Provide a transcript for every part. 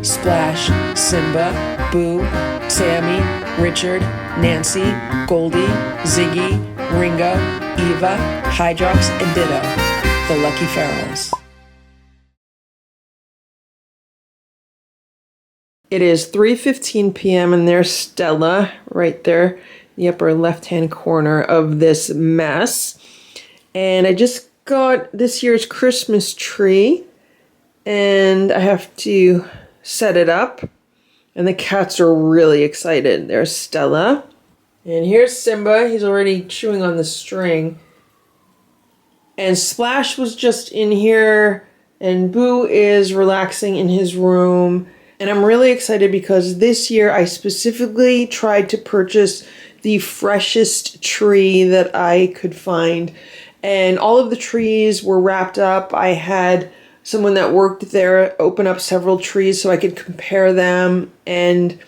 Splash, Simba, Boo, Sammy, Richard, Nancy, Goldie, Ziggy, Ringo, Eva, Hydrox, and Ditto, the Lucky Ferals. It is 3:15 p.m. and there's Stella right there in the upper left-hand corner of this mess. And I just got this year's Christmas tree and I have to set it up. And the cats are really excited. There's Stella. And here's Simba. He's already chewing on the string. And Splash was just in here. And Boo is relaxing in his room. And I'm really excited because this year I specifically tried to purchase the freshest tree that I could find. And all of the trees were wrapped up. I had someone that worked there open up several trees so I could compare them. And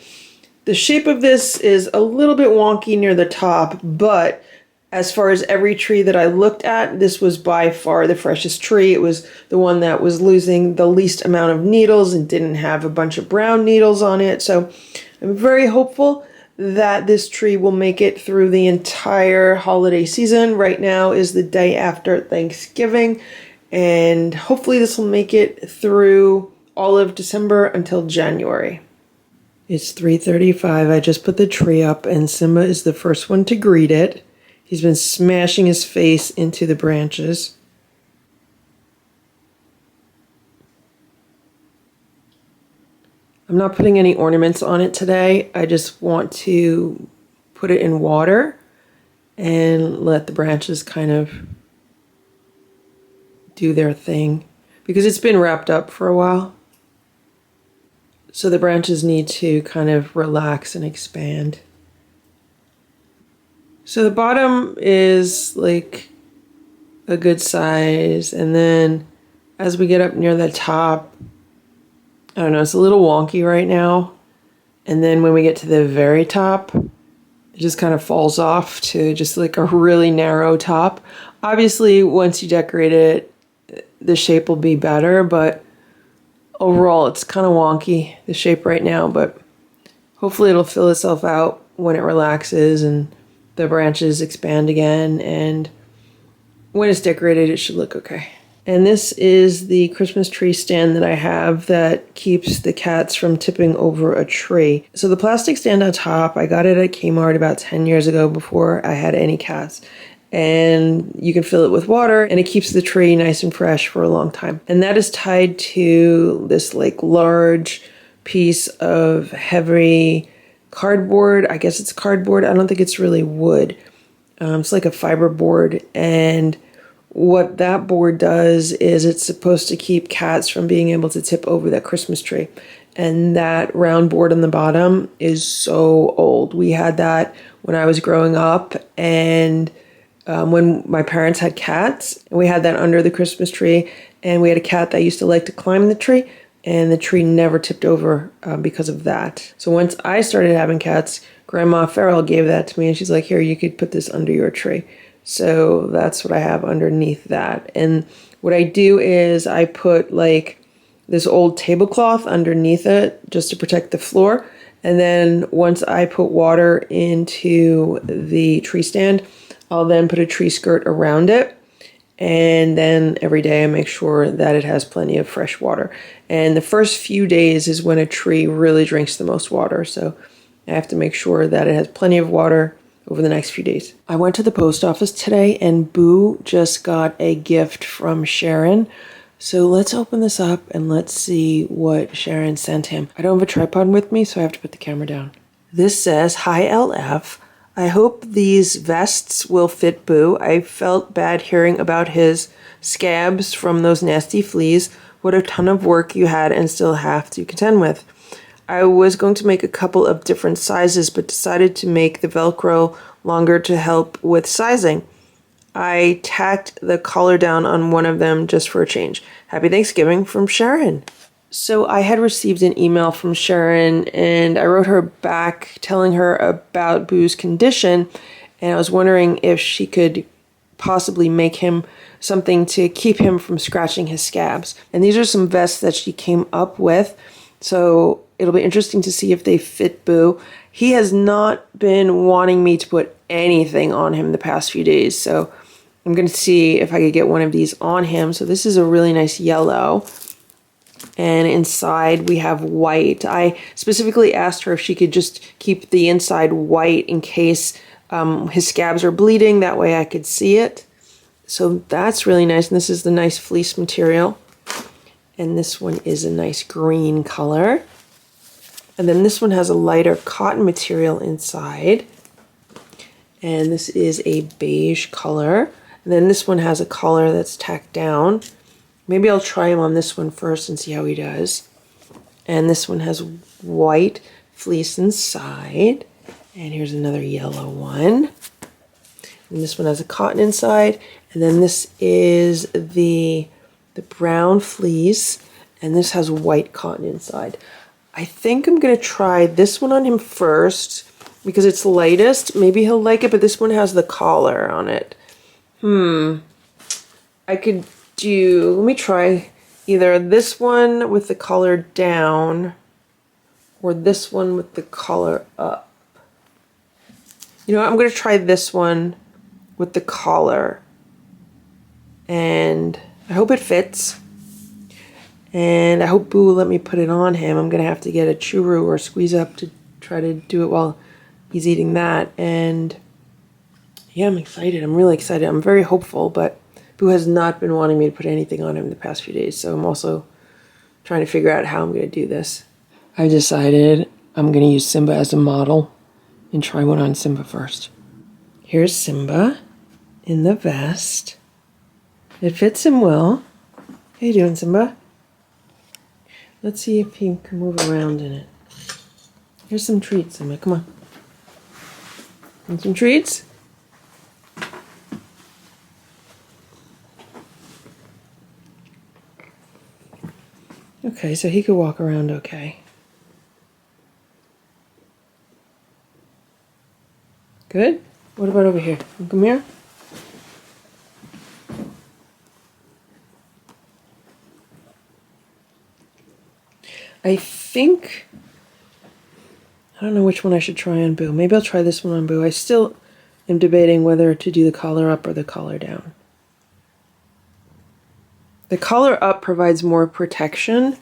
the shape of this is a little bit wonky near the top, but as far as every tree that I looked at, this was by far the freshest tree. It was the one that was losing the least amount of needles and didn't have a bunch of brown needles on it. So I'm very hopeful that this tree will make it through the entire holiday season. Right now is the day after Thanksgiving. And hopefully this will make it through all of December until January. It's 3:35. I just put the tree up and Simba is the first one to greet it. He's been smashing his face into the branches. I'm not putting any ornaments on it today. I just want to put it in water and let the branches kind of do their thing because it's been wrapped up for a while. So the branches need to kind of relax and expand. So the bottom is like a good size. And then as we get up near the top, I don't know, it's a little wonky right now. And then when we get to the very top, it just kind of falls off to just like a really narrow top. Obviously, once you decorate it, the shape will be better, but overall it's kind of wonky, the shape right now, but hopefully it'll fill itself out when it relaxes and the branches expand again, and when it's decorated it should look okay. And this is the Christmas tree stand that I have that keeps the cats from tipping over a tree. So the plastic stand on top, I got it at Kmart about 10 years ago before I had any cats. And you can fill it with water and it keeps the tree nice and fresh for a long time. And that is tied to this like large piece of heavy cardboard. I guess it's cardboard. I don't think it's really wood. It's like a fiber board. And what that board does is it's supposed to keep cats from being able to tip over that Christmas tree. And that round board on the bottom is so old. We had that when I was growing up, and when my parents had cats, we had that under the Christmas tree, and we had a cat that used to like to climb the tree, and the tree never tipped over because of that. So once I started having cats, Grandma Farrell gave that to me, and she's like, here, you could put this under your tree. So that's what I have underneath that. And what I do is I put like this old tablecloth underneath it just to protect the floor. And then once I put water into the tree stand, I'll then put a tree skirt around it. And then every day I make sure that it has plenty of fresh water. And the first few days is when a tree really drinks the most water. So I have to make sure that it has plenty of water over the next few days. I went to the post office today and Boo just got a gift from Sharon. So let's open this up and let's see what Sharon sent him. I don't have a tripod with me, so I have to put the camera down. This says, "Hi LF. I hope these vests will fit Boo. I felt bad hearing about his scabs from those nasty fleas. What a ton of work you had and still have to contend with. I was going to make a couple of different sizes, but decided to make the Velcro longer to help with sizing. I tacked the collar down on one of them just for a change. Happy Thanksgiving from Sharon." So I had received an email from Sharon and I wrote her back telling her about Boo's condition, and I was wondering if she could possibly make him something to keep him from scratching his scabs. And these are some vests that she came up with. So it'll be interesting to see if they fit Boo. He has not been wanting me to put anything on him the past few days. So I'm going to see if I could get one of these on him. So this is a really nice yellow. And inside we have white. I specifically asked her if she could just keep the inside white in case his scabs are bleeding. That way I could see it. So that's really nice. And this is the nice fleece material. And this one is a nice green color. And then this one has a lighter cotton material inside. And this is a beige color. And then this one has a collar that's tacked down. Maybe I'll try him on this one first and see how he does. And this one has white fleece inside. And here's another yellow one. And this one has a cotton inside. And then this is the brown fleece. And this has white cotton inside. I think I'm going to try this one on him first because it's the lightest. Maybe he'll like it, but this one has the collar on it. I could do, let me try either this one with the collar down or this one with the collar up. You know what? I'm going to try this one with the collar. And I hope it fits. And I hope Boo will let me put it on him. I'm going to have to get a churu or squeeze up to try to do it while he's eating that. And yeah, I'm excited. I'm really excited. I'm very hopeful, but Boo has not been wanting me to put anything on him the past few days. So I'm also trying to figure out how I'm going to do this. I've decided I'm going to use Simba as a model and try one on Simba first. Here's Simba in the vest. It fits him well. How you doing, Simba? Let's see if he can move around in it. Here's some treats, Simba. Come on. Want some treats? Okay, so he could walk around okay. Good? What about over here? Come here. I think, I don't know which one I should try on Boo. Maybe I'll try this one on Boo. I still am debating whether to do the collar up or the collar down. The collar up provides more protection,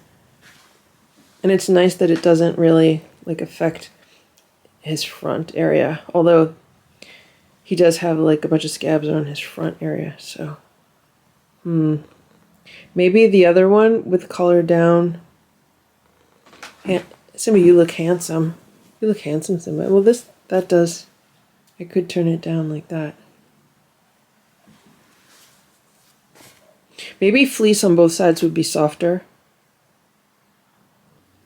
and it's nice that it doesn't really like affect his front area, although he does have like a bunch of scabs on his front area, so maybe the other one with the collar down. Simba, you look handsome. You look handsome, Simba. Well, that does. I could turn it down like that. Maybe fleece on both sides would be softer.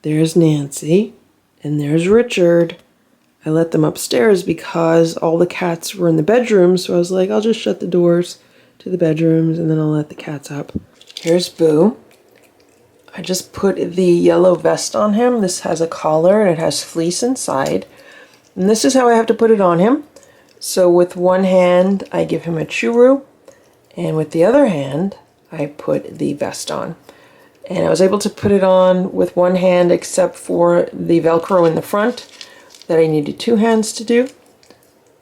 There's Nancy, and there's Richard. I let them upstairs because all the cats were in the bedroom, so I was like, I'll just shut the doors to the bedrooms, and then I'll let the cats up. Here's Boo. I just put the yellow vest on him. This has a collar and it has fleece inside. And this is how I have to put it on him. So with one hand, I give him a churu, and with the other hand, I put the vest on. And I was able to put it on with one hand except for the Velcro in the front that I needed two hands to do.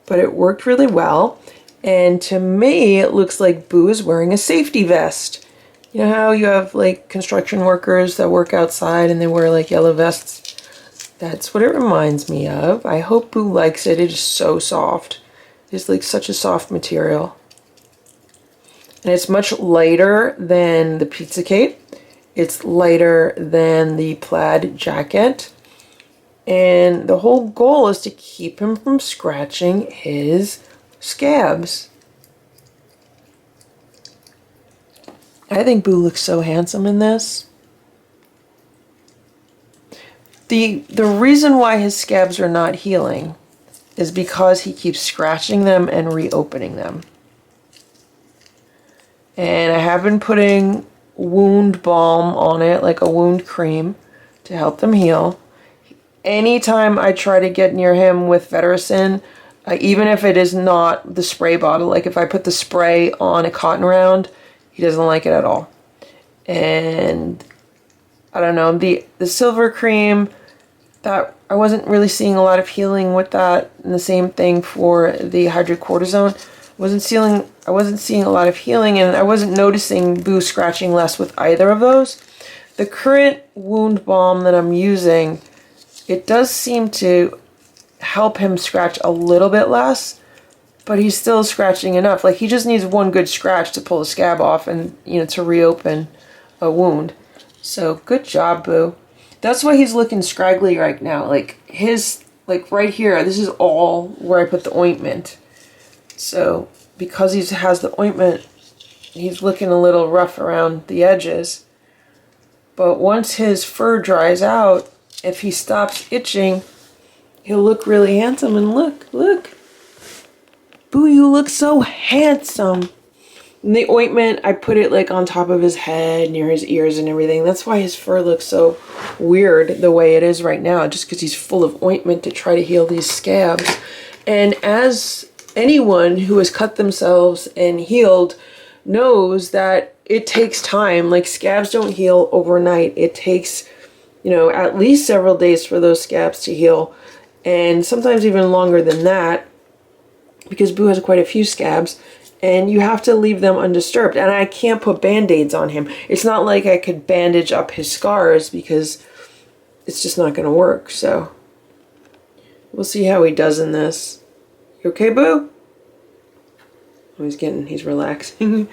But it worked really well. And to me, it looks like Boo is wearing a safety vest. You know how you have like construction workers that work outside and they wear like yellow vests? That's what it reminds me of. I hope Boo likes it. It is so soft. It's like such a soft material. And it's much lighter than the pizza cape. It's lighter than the plaid jacket. And the whole goal is to keep him from scratching his scabs. I think Boo looks so handsome in this. The reason why his scabs are not healing is because he keeps scratching them and reopening them. And I have been putting wound balm on it, like a wound cream, to help them heal. Anytime I try to get near him with Vetericyn, even if it is not the spray bottle, like if I put the spray on a cotton round, he doesn't like it at all. And I don't know, the silver cream, that I wasn't really seeing a lot of healing with that. And the same thing for the hydrocortisone. I wasn't seeing a lot of healing, and I wasn't noticing Boo scratching less with either of those. The current wound balm that I'm using, it does seem to help him scratch a little bit less, but he's still scratching enough. Like, he just needs one good scratch to pull the scab off and, you know, to reopen a wound. So, good job, Boo. That's why he's looking scraggly right now. Like, like right here, this is all where I put the ointment. So, because he has the ointment, he's looking a little rough around the edges. But once his fur dries out, if he stops itching, he'll look really handsome. And look. Boo, you look so handsome. And the ointment, I put it like on top of his head, near his ears and everything. That's why his fur looks so weird the way it is right now, just because he's full of ointment to try to heal these scabs. And as anyone who has cut themselves and healed knows, that it takes time. Like, scabs don't heal overnight. It takes, you know, at least several days for those scabs to heal, and sometimes even longer than that, because Boo has quite a few scabs, and you have to leave them undisturbed. And I can't put band-aids on him. It's not like I could bandage up his scars, because it's just not going to work. So we'll see how he does in this. You okay, Boo? Oh, he's relaxing.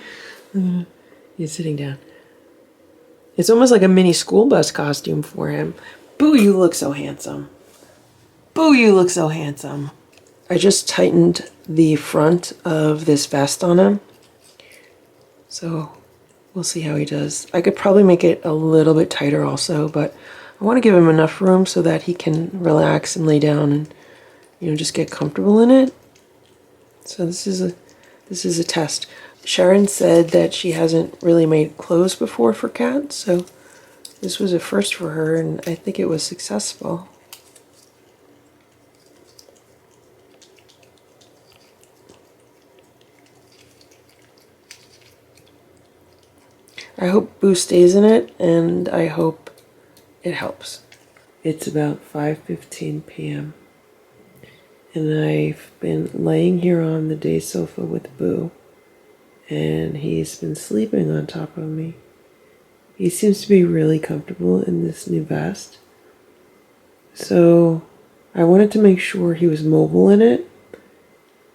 He's sitting down. It's almost like a mini school bus costume for him. Boo, you look so handsome. Boo, you look so handsome. I just tightened the front of this vest on him. So we'll see how he does. I could probably make it a little bit tighter also, but I want to give him enough room so that he can relax and lay down and, you know, just get comfortable in it. So this is a test. Sharon said that she hasn't really made clothes before for cats, so this was a first for her, and I think it was successful. I hope Boo stays in it, and I hope it helps. It's about 5:15 p.m. and I've been laying here on the day sofa with Boo, and he's been sleeping on top of me. He seems to be really comfortable in this new vest. So I wanted to make sure he was mobile in it.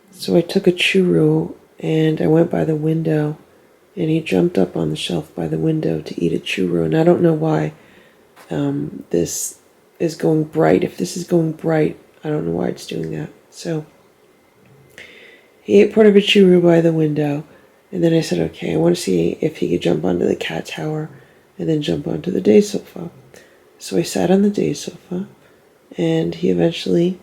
So I took a churro and I went by the window, and he jumped up on the shelf by the window to eat a churro. And I don't know why this is going bright. If this is going bright, I don't know why it's doing that. So he ate part of a churro by the window. And then I said, okay, I want to see if he could jump onto the cat tower and then jump onto the day sofa. So I sat on the day sofa, and he eventually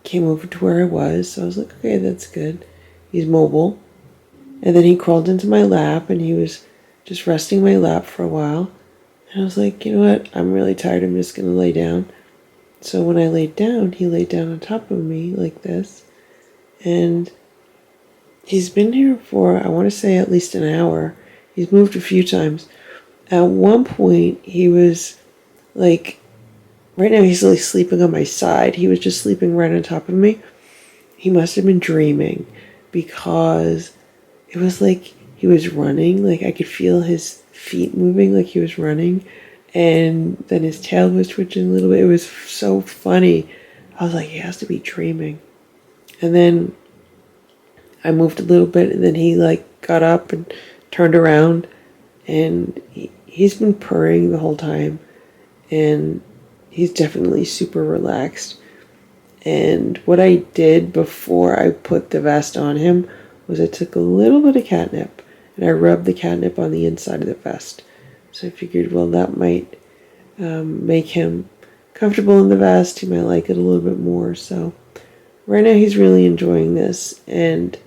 came over to where I was. So I was like, okay, that's good. He's mobile. And then he crawled into my lap, and he was just resting my lap for a while. And I was like, you know what? I'm really tired. I'm just going to lay down. So when I laid down, he laid down on top of me like this. And he's been here for, I want to say, at least an hour. He's moved a few times. At one point, he was like, right now he's like sleeping on my side. He was just sleeping right on top of me. He must have been dreaming, because it was like he was running. Like, I could feel his feet moving like he was running. And then his tail was twitching a little bit. It was so funny. I was like, he has to be dreaming. And then I moved a little bit, and then he like got up and turned around, and he's been purring the whole time, and he's definitely super relaxed. And what I did before I put the vest on him was I took a little bit of catnip, and I rubbed the catnip on the inside of the vest. So I figured, well, that might make him comfortable in the vest. He might like it a little bit more. So right now he's really enjoying this, and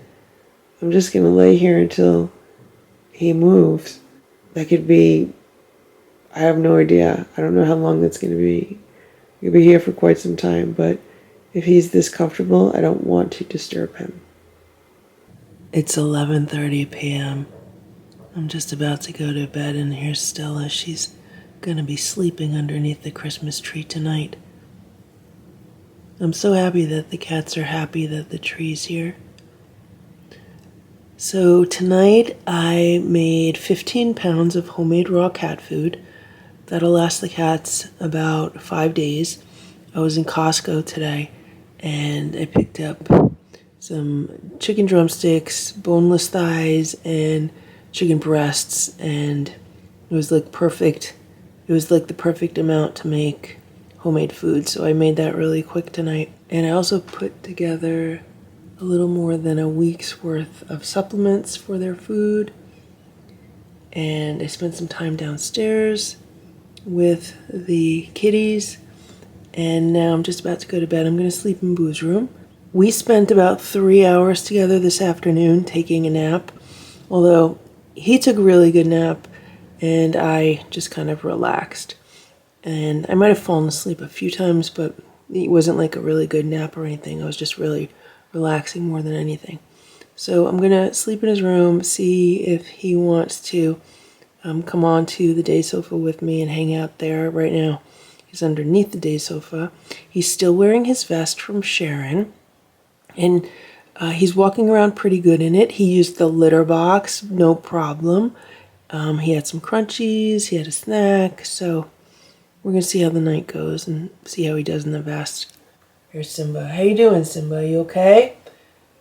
I'm just going to lay here until he moves. That could be, I have no idea. I don't know how long that's going to be. He'll be here for quite some time, but if he's this comfortable, I don't want to disturb him. It's 11:30 p.m. I'm just about to go to bed, and here's Stella. She's gonna be sleeping underneath the Christmas tree tonight. I'm so happy that the cats are happy that the tree's here. So tonight I made 15 pounds of homemade raw cat food. That'll last the cats about 5 days. I was in Costco today and I picked up some chicken drumsticks, boneless thighs, and chicken breasts, and it was like perfect. It was like the perfect amount to make homemade food, so I made that really quick tonight. And I also put together a little more than a week's worth of supplements for their food. And I spent some time downstairs with the kitties. And now I'm just about to go to bed. I'm going to sleep in Boo's room. We spent about 3 hours together this afternoon taking a nap. Although he took a really good nap and I just kind of relaxed. And I might have fallen asleep a few times, but it wasn't like a really good nap or anything. I was just really relaxing more than anything. So I'm gonna sleep in his room, see if he wants to come on to the day sofa with me and hang out there. Right now he's underneath the day sofa. He's still wearing his vest from Sharon, and he's walking around pretty good in it. He used the litter box, no problem. He had some crunchies, he had a snack, so we're gonna see how the night goes and see how he does in the vest. Here's Simba. How you doing, Simba? You okay?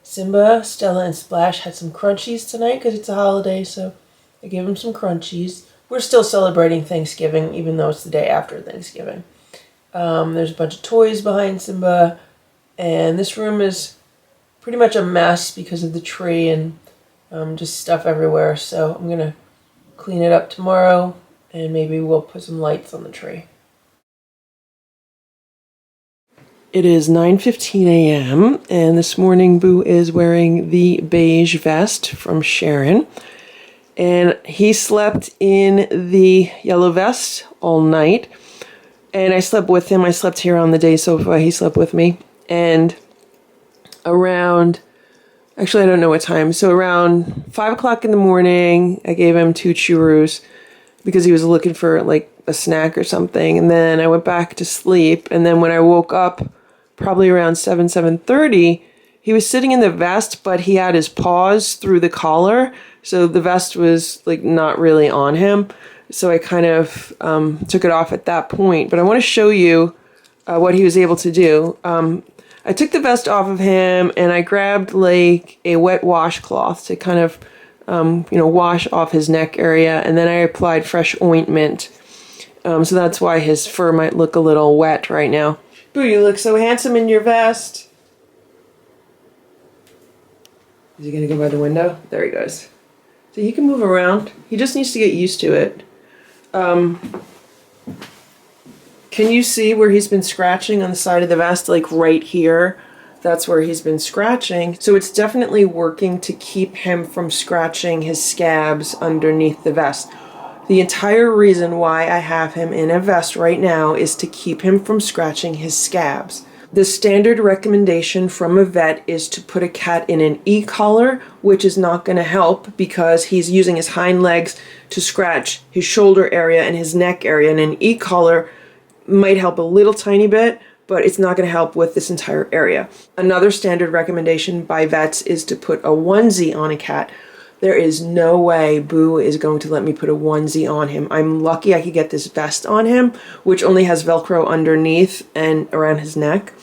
Simba, Stella, and Splash had some crunchies tonight because it's a holiday, so I gave them some crunchies. We're still celebrating Thanksgiving, even though it's the day after Thanksgiving. There's a bunch of toys behind Simba, and this room is pretty much a mess because of the tree and just stuff everywhere, so I'm gonna clean it up tomorrow, and maybe we'll put some lights on the tree. It is 9:15 a.m. and this morning Boo is wearing the beige vest from Sharon. And he slept in the yellow vest all night. And I slept with him. I slept here on the day sofa. He slept with me. And around, actually I don't know what time, so around 5 o'clock in the morning, I gave him 2 churros because he was looking for like a snack or something. And then I went back to sleep. And then when I woke up, probably around 7:30, he was sitting in the vest, but he had his paws through the collar. So the vest was like not really on him. So I kind of took it off at that point. But I want to show you what he was able to do. I took the vest off of him and I grabbed like a wet washcloth to kind of, wash off his neck area. And then I applied fresh ointment. So that's why his fur might look a little wet right now. Boo, you look so handsome in your vest. Is he going to go by the window? There he goes. So he can move around. He just needs to get used to it. Can you see where he's been scratching on the side of the vest? Like right here. That's where he's been scratching. So it's definitely working to keep him from scratching his scabs underneath the vest. The entire reason why I have him in a vest right now is to keep him from scratching his scabs. The standard recommendation from a vet is to put a cat in an e-collar, which is not going to help because he's using his hind legs to scratch his shoulder area and his neck area. And an e-collar might help a little tiny bit, but it's not going to help with this entire area. Another standard recommendation by vets is to put a onesie on a cat. There is no way Boo is going to let me put a onesie on him. I'm lucky I could get this vest on him, which only has Velcro underneath and around his neck.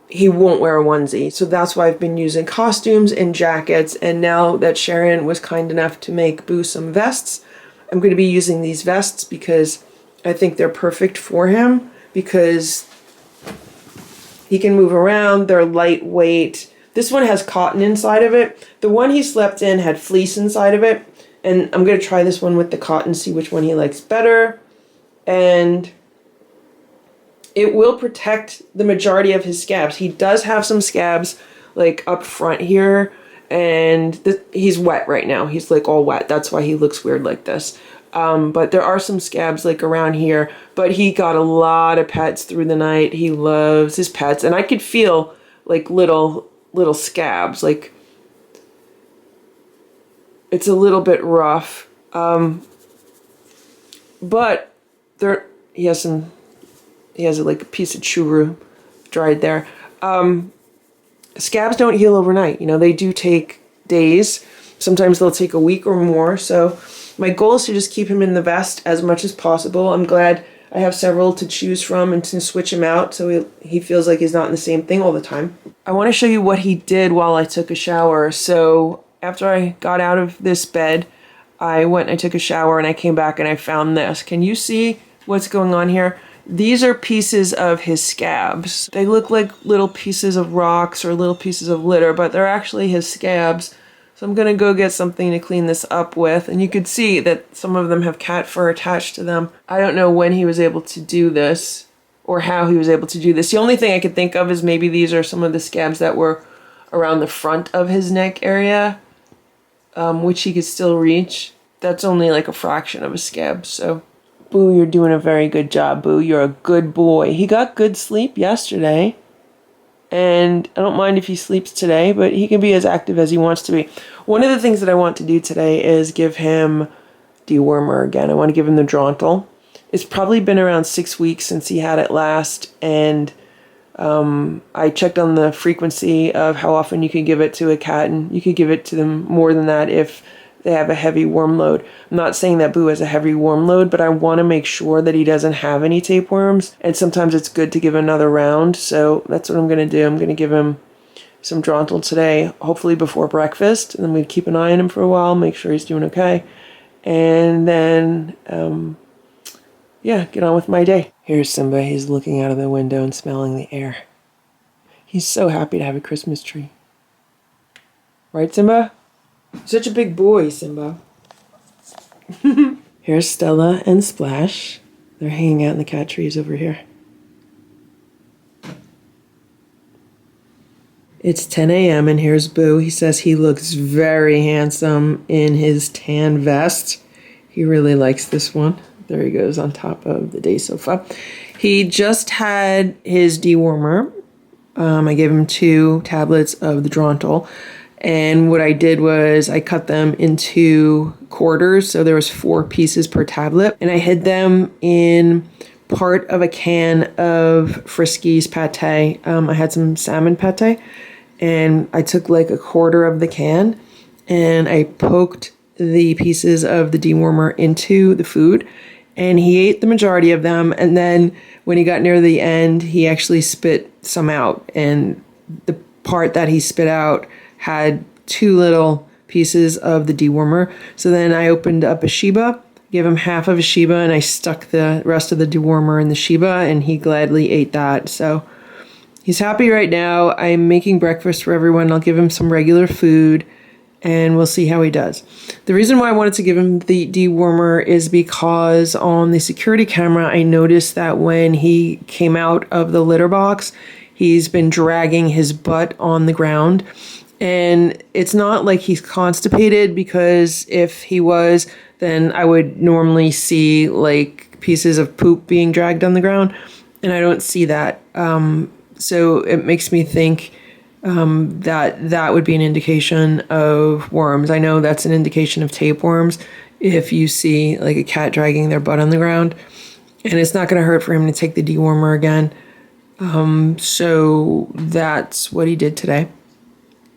He won't wear a onesie. So that's why I've been using costumes and jackets. And now that Sharon was kind enough to make Boo some vests, I'm going to be using these vests because I think they're perfect for him because he can move around. They're lightweight. This one has cotton inside of it. The one he slept in had fleece inside of it. And I'm going to try this one with the cotton, see which one he likes better. And it will protect the majority of his scabs. He does have some scabs like up front here. And he's wet right now. He's like all wet. That's why he looks weird like this. But there are some scabs like around here. But he got a lot of pets through the night. He loves his pets. And I could feel like little scabs. Like it's a little bit rough. But he has like a piece of churu dried there. Scabs don't heal overnight. You know, they do take days. Sometimes they'll take a week or more. So my goal is to just keep him in the vest as much as possible. I'm glad I have several to choose from and to switch him out so he feels like he's not in the same thing all the time. I want to show you what he did while I took a shower. So after I got out of this bed, I went and I took a shower and I came back and I found this. Can you see what's going on here? These are pieces of his scabs. They look like little pieces of rocks or little pieces of litter, but they're actually his scabs. So I'm gonna go get something to clean this up with. And you could see that some of them have cat fur attached to them. I don't know when he was able to do this or how he was able to do this. The only thing I could think of is maybe these are some of the scabs that were around the front of his neck area, which he could still reach. That's only like a fraction of a scab, so. Boo, you're doing a very good job, Boo. You're a good boy. He got good sleep yesterday. And I don't mind if he sleeps today, but he can be as active as he wants to be. One of the things that I want to do today is give him dewormer again. I want to give him the Drontal. It's probably been around 6 weeks since he had it last. And I checked on the frequency of how often you can give it to a cat. And you could give it to them more than that if they have a heavy worm load. I'm not saying that Boo has a heavy worm load, but I want to make sure that he doesn't have any tapeworms. And sometimes it's good to give another round. So that's what I'm going to do. I'm going to give him some Drontal today, hopefully before breakfast. And then we keep an eye on him for a while, make sure he's doing okay. And then, yeah, get on with my day. Here's Simba. He's looking out of the window and smelling the air. He's so happy to have a Christmas tree. Right, Simba? Such a big boy, Simba. Here's Stella and Splash. They're hanging out in the cat trees over here. It's 10 a.m. and here's Boo. He says he looks very handsome in his tan vest. He really likes this one. There he goes on top of the day sofa. He just had his dewormer. I gave him 2 tablets of the Drontal. And what I did was I cut them into quarters. So there was 4 pieces per tablet. And I hid them in part of a can of Friskies pate. I had some salmon pate. And I took like a quarter of the can. And I poked the pieces of the dewormer into the food. And he ate the majority of them. And then when he got near the end, he actually spit some out. And the part that he spit out had 2 little pieces of the dewormer. So then I opened up a Shiba, gave him half of a Shiba, and I stuck the rest of the dewormer in the Shiba, and he gladly ate that. So he's happy right now. I'm making breakfast for everyone. I'll give him some regular food, and we'll see how he does. The reason why I wanted to give him the dewormer is because on the security camera, I noticed that when he came out of the litter box, he's been dragging his butt on the ground. And it's not like he's constipated, because if he was, then I would normally see like pieces of poop being dragged on the ground. And I don't see that. So it makes me think that would be an indication of worms. I know that's an indication of tapeworms if you see like a cat dragging their butt on the ground. And it's not going to hurt for him to take the dewormer again. So that's what he did today.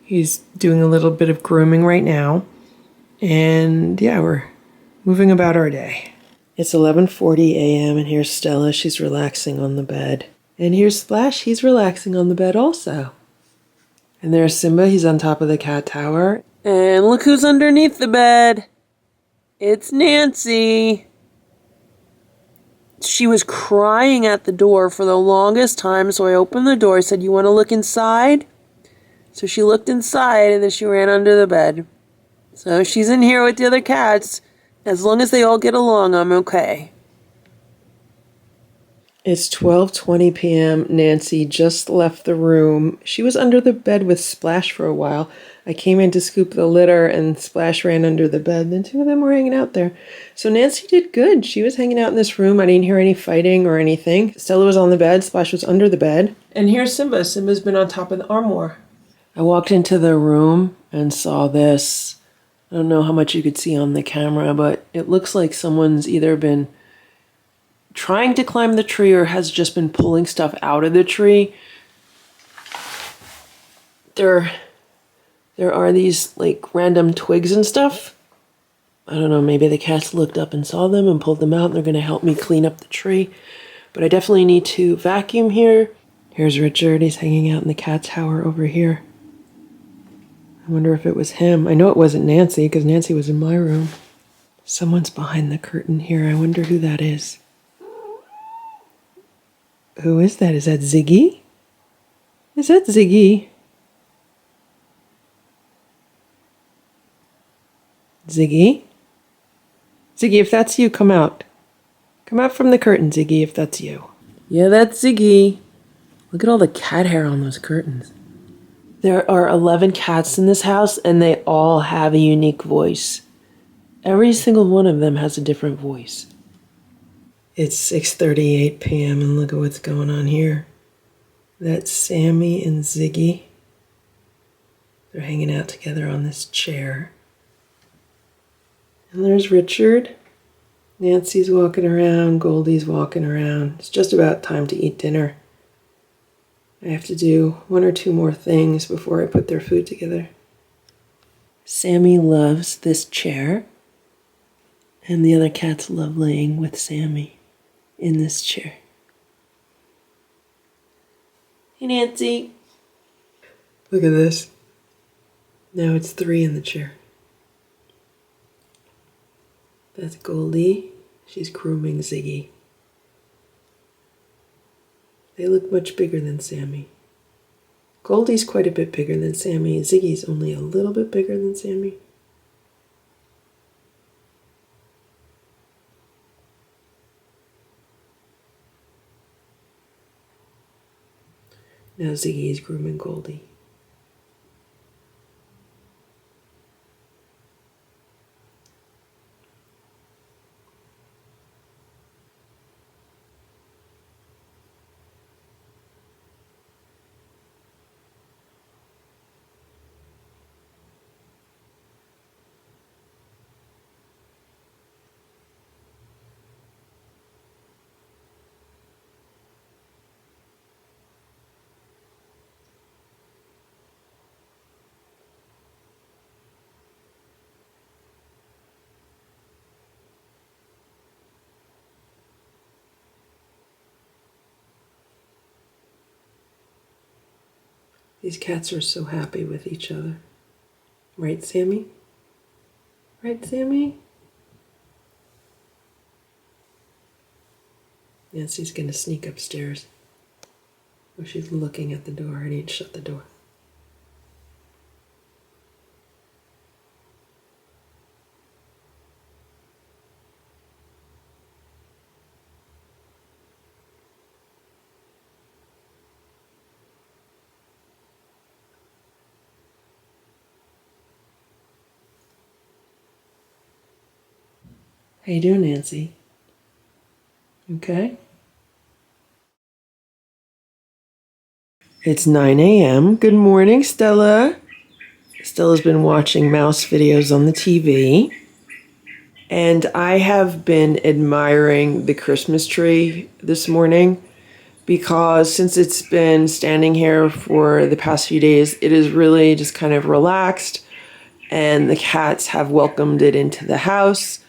He's doing a little bit of grooming right now. And yeah, we're moving about our day. It's 11:40 a.m. and here's Stella. She's relaxing on the bed. And here's Splash. He's relaxing on the bed also. And there's Simba. He's on top of the cat tower. And look who's underneath the bed. It's Nancy. She was crying at the door for the longest time, so I opened the door. I said, "You want to look inside?" So she looked inside, and then she ran under the bed. So she's in here with the other cats. As long as they all get along, I'm okay. It's 12:20 p.m. Nancy just left the room. She was under the bed with Splash for a while. I came in to scoop the litter, and Splash ran under the bed. The 2 of them were hanging out there. So Nancy did good. She was hanging out in this room. I didn't hear any fighting or anything. Stella was on the bed. Splash was under the bed. And here's Simba. Simba's been on top of the armoire. I walked into the room and saw this. I don't know how much you could see on the camera, but it looks like someone's either been trying to climb the tree or has just been pulling stuff out of the tree. There are these like random twigs and stuff. I don't know, maybe the cats looked up and saw them and pulled them out and they're going to help me clean up the tree. But I definitely need to vacuum here. Here's Richard, he's hanging out in the cat tower over here. I wonder if it was him. I know it wasn't Nancy because Nancy was in my room. Someone's behind the curtain here. I wonder who that is. Who is that? Is that Ziggy? Is that Ziggy? Ziggy? Ziggy, if that's you, come out. Come out from the curtain, Ziggy, if that's you. Yeah, that's Ziggy. Look at all the cat hair on those curtains. There are 11 cats in this house, and they all have a unique voice. Every single one of them has a different voice. It's 6:38 p.m. and look at what's going on here. That's Sammy and Ziggy. They're hanging out together on this chair. And there's Richard. Nancy's walking around. Goldie's walking around. It's just about time to eat dinner. I have to do 1 or 2 more things before I put their food together. Sammy loves this chair. And the other cats love laying with Sammy in this chair. Hey, Nancy. Look at this. Now it's 3 in the chair. That's Goldie. She's grooming Ziggy. They look much bigger than Sammy. Goldie's quite a bit bigger than Sammy. Ziggy's only a little bit bigger than Sammy. Now Ziggy is grooming Goldie. These cats are so happy with each other. Right, Sammy? Right, Sammy? Nancy's gonna sneak upstairs. Oh, she's looking at the door. I need to shut the door. How you doing, Nancy? Okay. It's 9 a.m. Good morning, Stella. Stella's been watching mouse videos on the TV. And I have been admiring the Christmas tree this morning because since it's been standing here for the past few days, it is really just kind of relaxed and the cats have welcomed it into the house.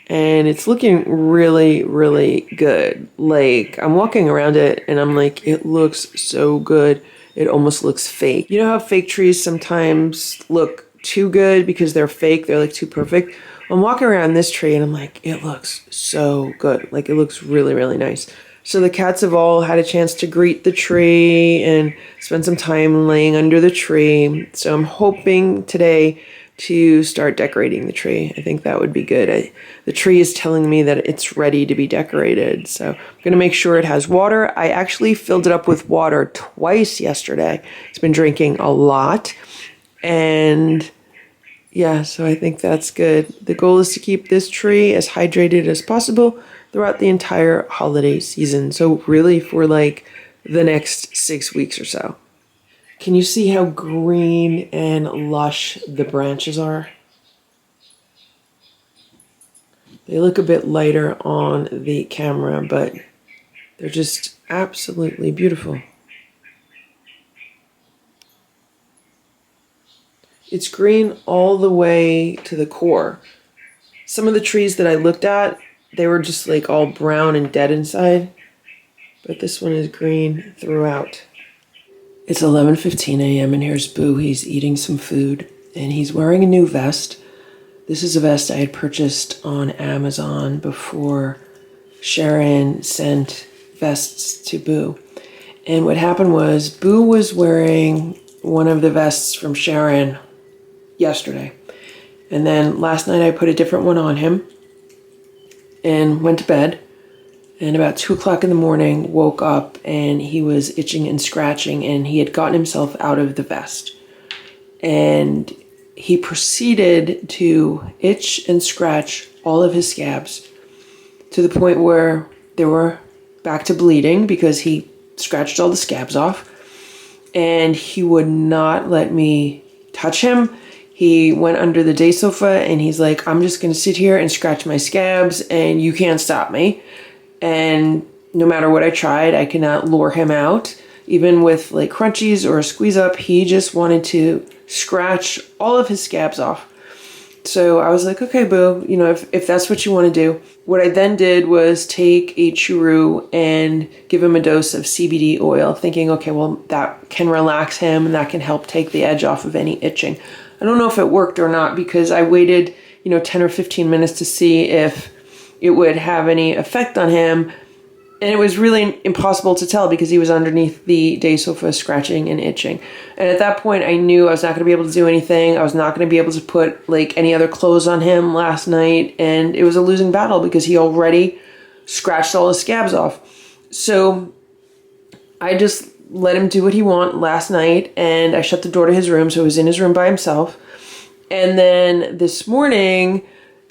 And it's looking really, really good. Like, I'm walking around it and I'm like, it looks so good. It almost looks fake. You know how fake trees sometimes look too good because they're fake? They're like too perfect. I'm walking around this tree and I'm like, it looks so good. Like, it looks really, really nice. So the cats have all had a chance to greet the tree and spend some time laying under the tree. So I'm hoping today to start decorating the tree. I think that would be good. The tree is telling me that it's ready to be decorated. So I'm going to make sure it has water. I actually filled it up with water twice yesterday. It's been drinking a lot. And yeah, so I think that's good. The goal is to keep this tree as hydrated as possible throughout the entire holiday season. So really for like the next 6 weeks or so. Can you see how green and lush the branches are? They look a bit lighter on the camera, but they're just absolutely beautiful. It's green all the way to the core. Some of the trees that I looked at, they were just like all brown and dead inside, but this one is green throughout. It's 11:15 a.m. and here's Boo. He's eating some food and he's wearing a new vest. This is a vest I had purchased on Amazon before Sharon sent vests to Boo. And what happened was Boo was wearing one of the vests from Sharon yesterday. And then last night I put a different one on him and went to bed. And about 2 o'clock in the morning, woke up and he was itching and scratching and he had gotten himself out of the vest. And he proceeded to itch and scratch all of his scabs to the point where they were back to bleeding because he scratched all the scabs off. And he would not let me touch him. He went under the day sofa and he's like, I'm just going to sit here and scratch my scabs and you can't stop me. And no matter what I tried, I could not lure him out. Even with like crunchies or a squeeze up, he just wanted to scratch all of his scabs off. So I was like, okay, Boo, you know, if that's what you want to do. What I then did was take a churu and give him a dose of CBD oil, thinking, okay, well, that can relax him and that can help take the edge off of any itching. I don't know if it worked or not because I waited, 10 or 15 minutes to see if it would have any effect on him. And it was really impossible to tell because he was underneath the day sofa scratching and itching. And at that point, I knew I was not going to be able to do anything. I was not going to be able to put like any other clothes on him last night. And it was a losing battle because he already scratched all his scabs off. So I just let him do what he wanted last night. And I shut the door to his room. So he was in his room by himself. And then this morning,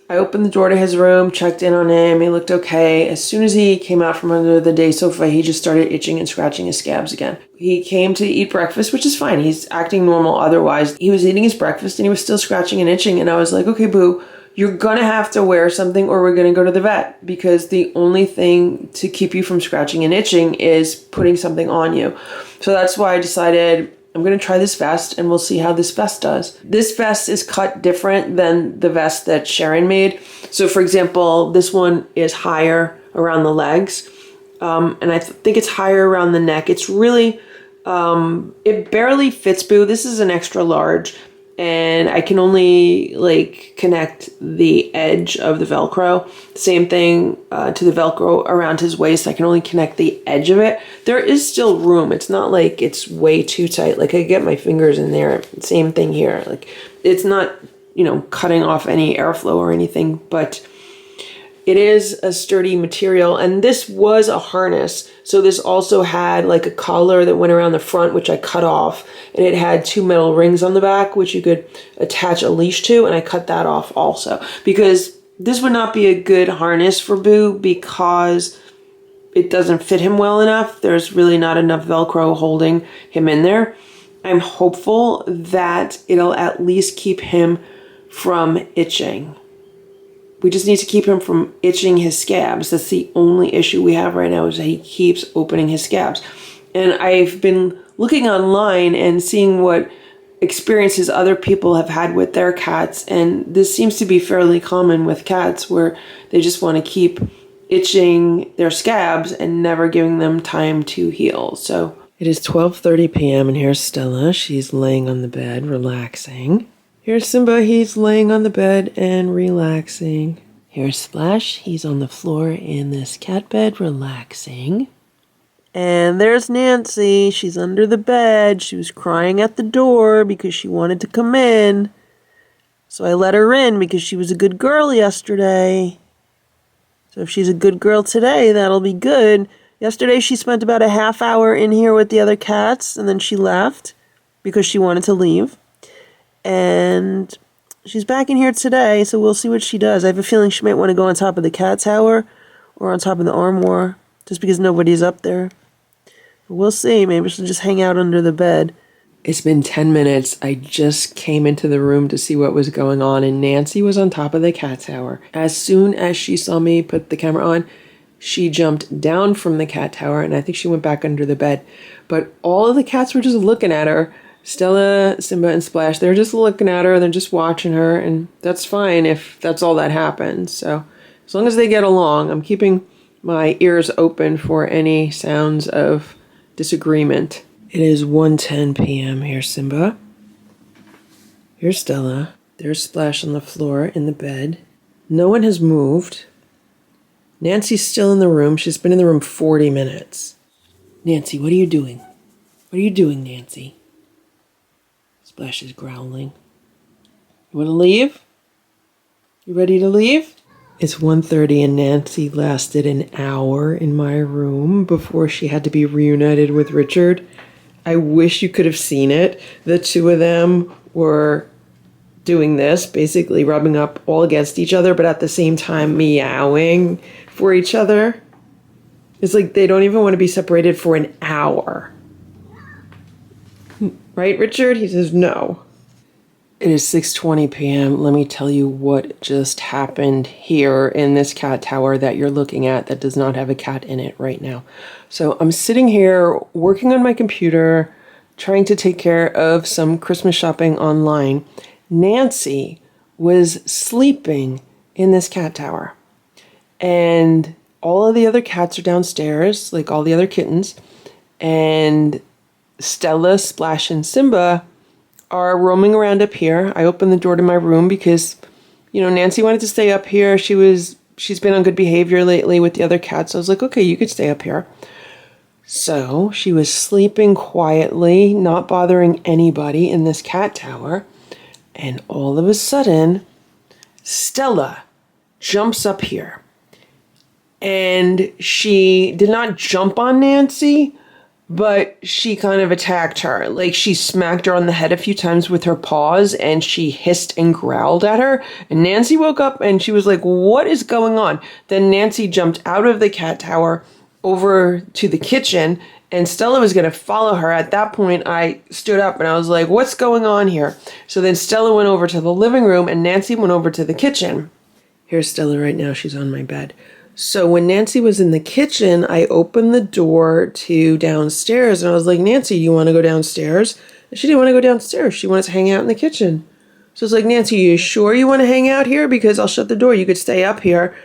I opened the door to his room, checked in on him. He looked okay. As soon as he came out from under the day sofa, he just started itching and scratching his scabs again. He came to eat breakfast, which is fine. He's acting normal otherwise. He was eating his breakfast and he was still scratching and itching. And I was like, okay, Boo, you're going to have to wear something or we're going to go to the vet because the only thing to keep you from scratching and itching is putting something on you. So that's why I decided I'm going to try this vest and we'll see how this vest does. This vest is cut different than the vest that Sharon made. So for example, this one is higher around the legs. And I think it's higher around the neck. It's really, it barely fits Boo. This is an extra large and I can only like connect the edge of the Velcro. Same thing to the Velcro around his waist. I can only connect the edge of it. There is still room. It's not like it's way too tight. Like I get my fingers in there. Same thing here. Like it's not, cutting off any airflow or anything, but it is a sturdy material. And this was a harness. So this also had like a collar that went around the front, which I cut off. And it had 2 metal rings on the back, which you could attach a leash to. And I cut that off also because this would not be a good harness for Boo because it doesn't fit him well enough. There's really not enough Velcro holding him in there. I'm hopeful that it'll at least keep him from itching. We just need to keep him from itching his scabs. That's the only issue we have right now is that he keeps opening his scabs. And I've been looking online and seeing what experiences other people have had with their cats. And this seems to be fairly common with cats where they just want to keep itching their scabs and never giving them time to heal. So it is 12:30 p.m. and here's Stella. She's laying on the bed, relaxing. Here's Simba, he's laying on the bed and relaxing. Here's Splash, he's on the floor in this cat bed, relaxing. And there's Nancy, she's under the bed. She was crying at the door because she wanted to come in. So I let her in because she was a good girl yesterday. So if she's a good girl today, that'll be good. Yesterday she spent about a half hour in here with the other cats and then she left because she wanted to leave. And she's back in here today, so we'll see what she does. I have a feeling she might want to go on top of the cat tower or on top of the armoire, just because nobody's up there. But we'll see. Maybe she'll just hang out under the bed. It's been 10 minutes. I just came into the room to see what was going on, and Nancy was on top of the cat tower. As soon as she saw me put the camera on, she jumped down from the cat tower, and I think she went back under the bed. But all of the cats were just looking at her. Stella, Simba, and Splash, they're just looking at her. They're just watching her, and that's fine if that's all that happens. So as long as they get along, I'm keeping my ears open for any sounds of disagreement. It is 1:10 p.m. Here's Simba. Here's Stella. There's Splash on the floor in the bed. No one has moved. Nancy's still in the room. She's been in the room 40 minutes. Nancy, what are you doing? What are you doing, Nancy? Splash is growling. You want to leave? You ready to leave? It's 1:30 and Nancy lasted an hour in my room before she had to be reunited with Richard. I wish you could have seen it. The two of them were doing this, basically rubbing up all against each other, but at the same time meowing for each other. It's like they don't even want to be separated for an hour. Right, Richard? He says no. It is 6:20 p.m. Let me tell you what just happened here in this cat tower that you're looking at that does not have a cat in it right now. So I'm sitting here working on my computer, trying to take care of some Christmas shopping online. Nancy was sleeping in this cat tower. And all of the other cats are downstairs, like all the other kittens. And Stella, Splash, and Simba are roaming around up here. I opened the door to my room because, Nancy wanted to stay up here. She's been on good behavior lately with the other cats. I was like, okay, you could stay up here. So she was sleeping quietly, not bothering anybody in this cat tower. And all of a sudden, Stella jumps up here. And she did not jump on Nancy, but she kind of attacked her. Like, she smacked her on the head a few times with her paws, and she hissed and growled at her. And Nancy woke up, and she was like, what is going on? Then Nancy jumped out of the cat tower over to the kitchen, and Stella was going to follow her. At that point, I stood up, and I was like, what's going on here? So then Stella went over to the living room, and Nancy went over to the kitchen. Here's Stella right now. She's on my bed. So when Nancy was in the kitchen, I opened the door to downstairs and I was like, Nancy, you want to go downstairs? And she didn't want to go downstairs. She wanted to hang out in the kitchen. So I was like, Nancy, you sure you want to hang out here? Because I'll shut the door. You could stay up here,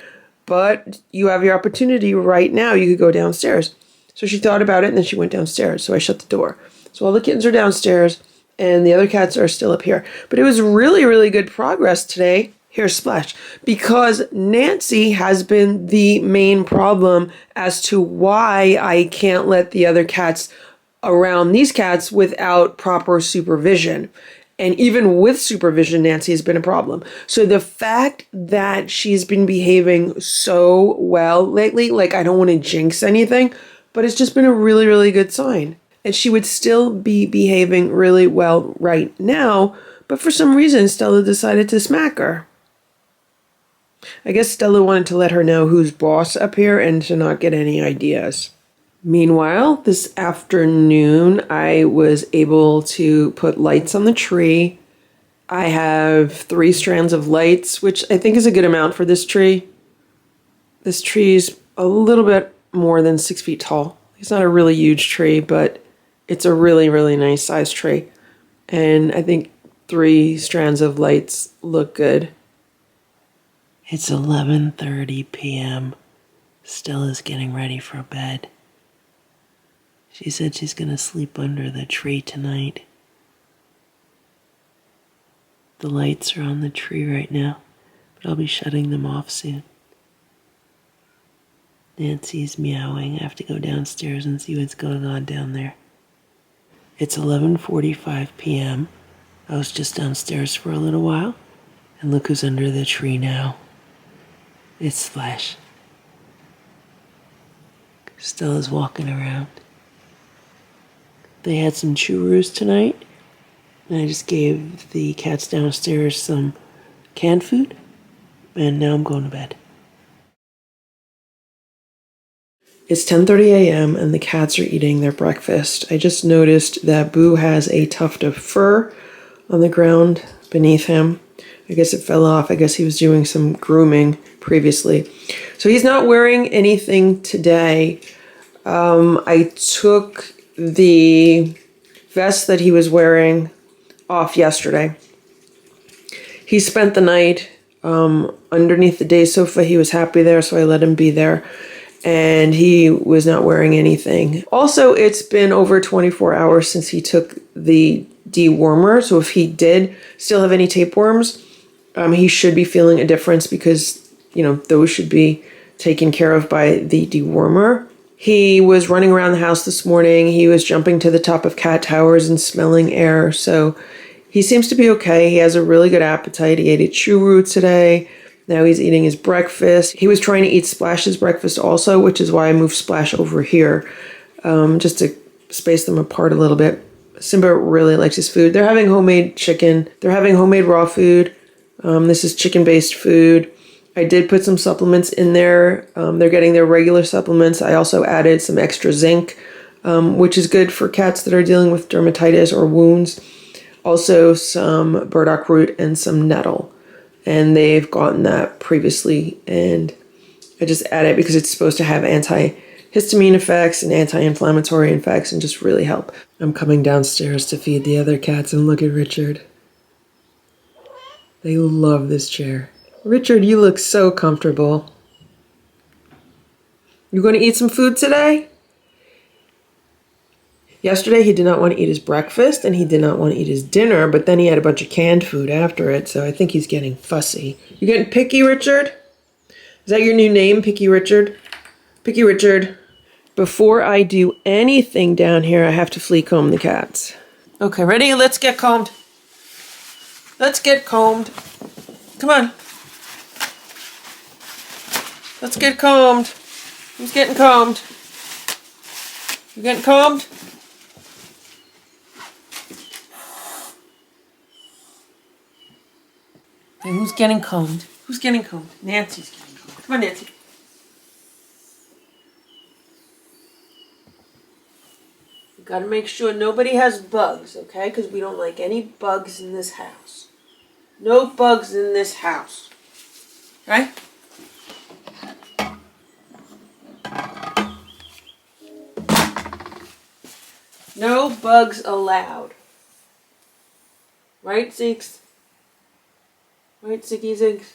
but you have your opportunity right now. You could go downstairs. So she thought about it and then she went downstairs. So I shut the door. So all the kittens are downstairs and the other cats are still up here. But it was really, really good progress today. Here's Splash, because Nancy has been the main problem as to why I can't let the other cats around these cats without proper supervision. And even with supervision, Nancy has been a problem. So the fact that she's been behaving so well lately, like I don't want to jinx anything, but it's just been a really, really good sign. And she would still be behaving really well right now, but for some reason, Stella decided to smack her. I guess Stella wanted to let her know who's boss up here and to not get any ideas. Meanwhile, this afternoon, I was able to put lights on the tree. I have 3 strands of lights, which I think is a good amount for this tree. This tree is a little bit more than 6 feet tall. It's not a really huge tree, but it's a really, really nice sized tree. And I think 3 strands of lights look good. It's 11:30 p.m. Stella's getting ready for bed. She said she's going to sleep under the tree tonight. The lights are on the tree right now, but I'll be shutting them off soon. Nancy's meowing. I have to go downstairs and see what's going on down there. It's 11:45 p.m. I was just downstairs for a little while, and look who's under the tree now. It's Splash. Stella's walking around. They had some churros tonight, and I just gave the cats downstairs some canned food, and now I'm going to bed. It's 10:30 a.m. and the cats are eating their breakfast. I just noticed that Boo has a tuft of fur on the ground beneath him. I guess it fell off. I guess he was doing some grooming previously. So he's not wearing anything today. I took the vest that he was wearing off yesterday. He spent the night underneath the day sofa. He was happy there, so I let him be there. And he was not wearing anything. Also, it's been over 24 hours since he took the dewormer. So if he did still have any tapeworms, he should be feeling a difference because, you know, those should be taken care of by the dewormer. He was running around the house this morning. He was jumping to the top of cat towers and smelling air. So he seems to be okay. He has a really good appetite. He ate a chew root today. Now he's eating his breakfast. He was trying to eat Splash's breakfast also, which is why I moved Splash over here, just to space them apart a little bit. Simba really likes his food. They're having homemade chicken. They're having homemade raw food. This is chicken-based food. I did put some supplements in there. They're getting their regular supplements. I also added some extra zinc, which is good for cats that are dealing with dermatitis or wounds. Also some burdock root and some nettle. And they've gotten that previously. And I just add it because it's supposed to have antihistamine effects and anti-inflammatory effects and just really help. I'm coming downstairs to feed the other cats and look at Richard. They love this chair. Richard, you look so comfortable. You going to eat some food today? Yesterday he did not want to eat his breakfast and he did not want to eat his dinner, but then he had a bunch of canned food after it, so I think he's getting fussy. You getting picky, Richard? Is that your new name, Picky Richard? Picky Richard. Before I do anything down here, I have to flea comb the cats. Okay, ready? Let's get combed. Let's get combed. Come on. Let's get combed. Who's getting combed? You getting combed? Okay, who's getting combed? Who's getting combed? Nancy's getting combed. Come on, Nancy. You gotta make sure nobody has bugs, okay? Because we don't like any bugs in this house. No bugs in this house. Right? No bugs allowed. Right, Zeeks? Right, Ziggy Zigs?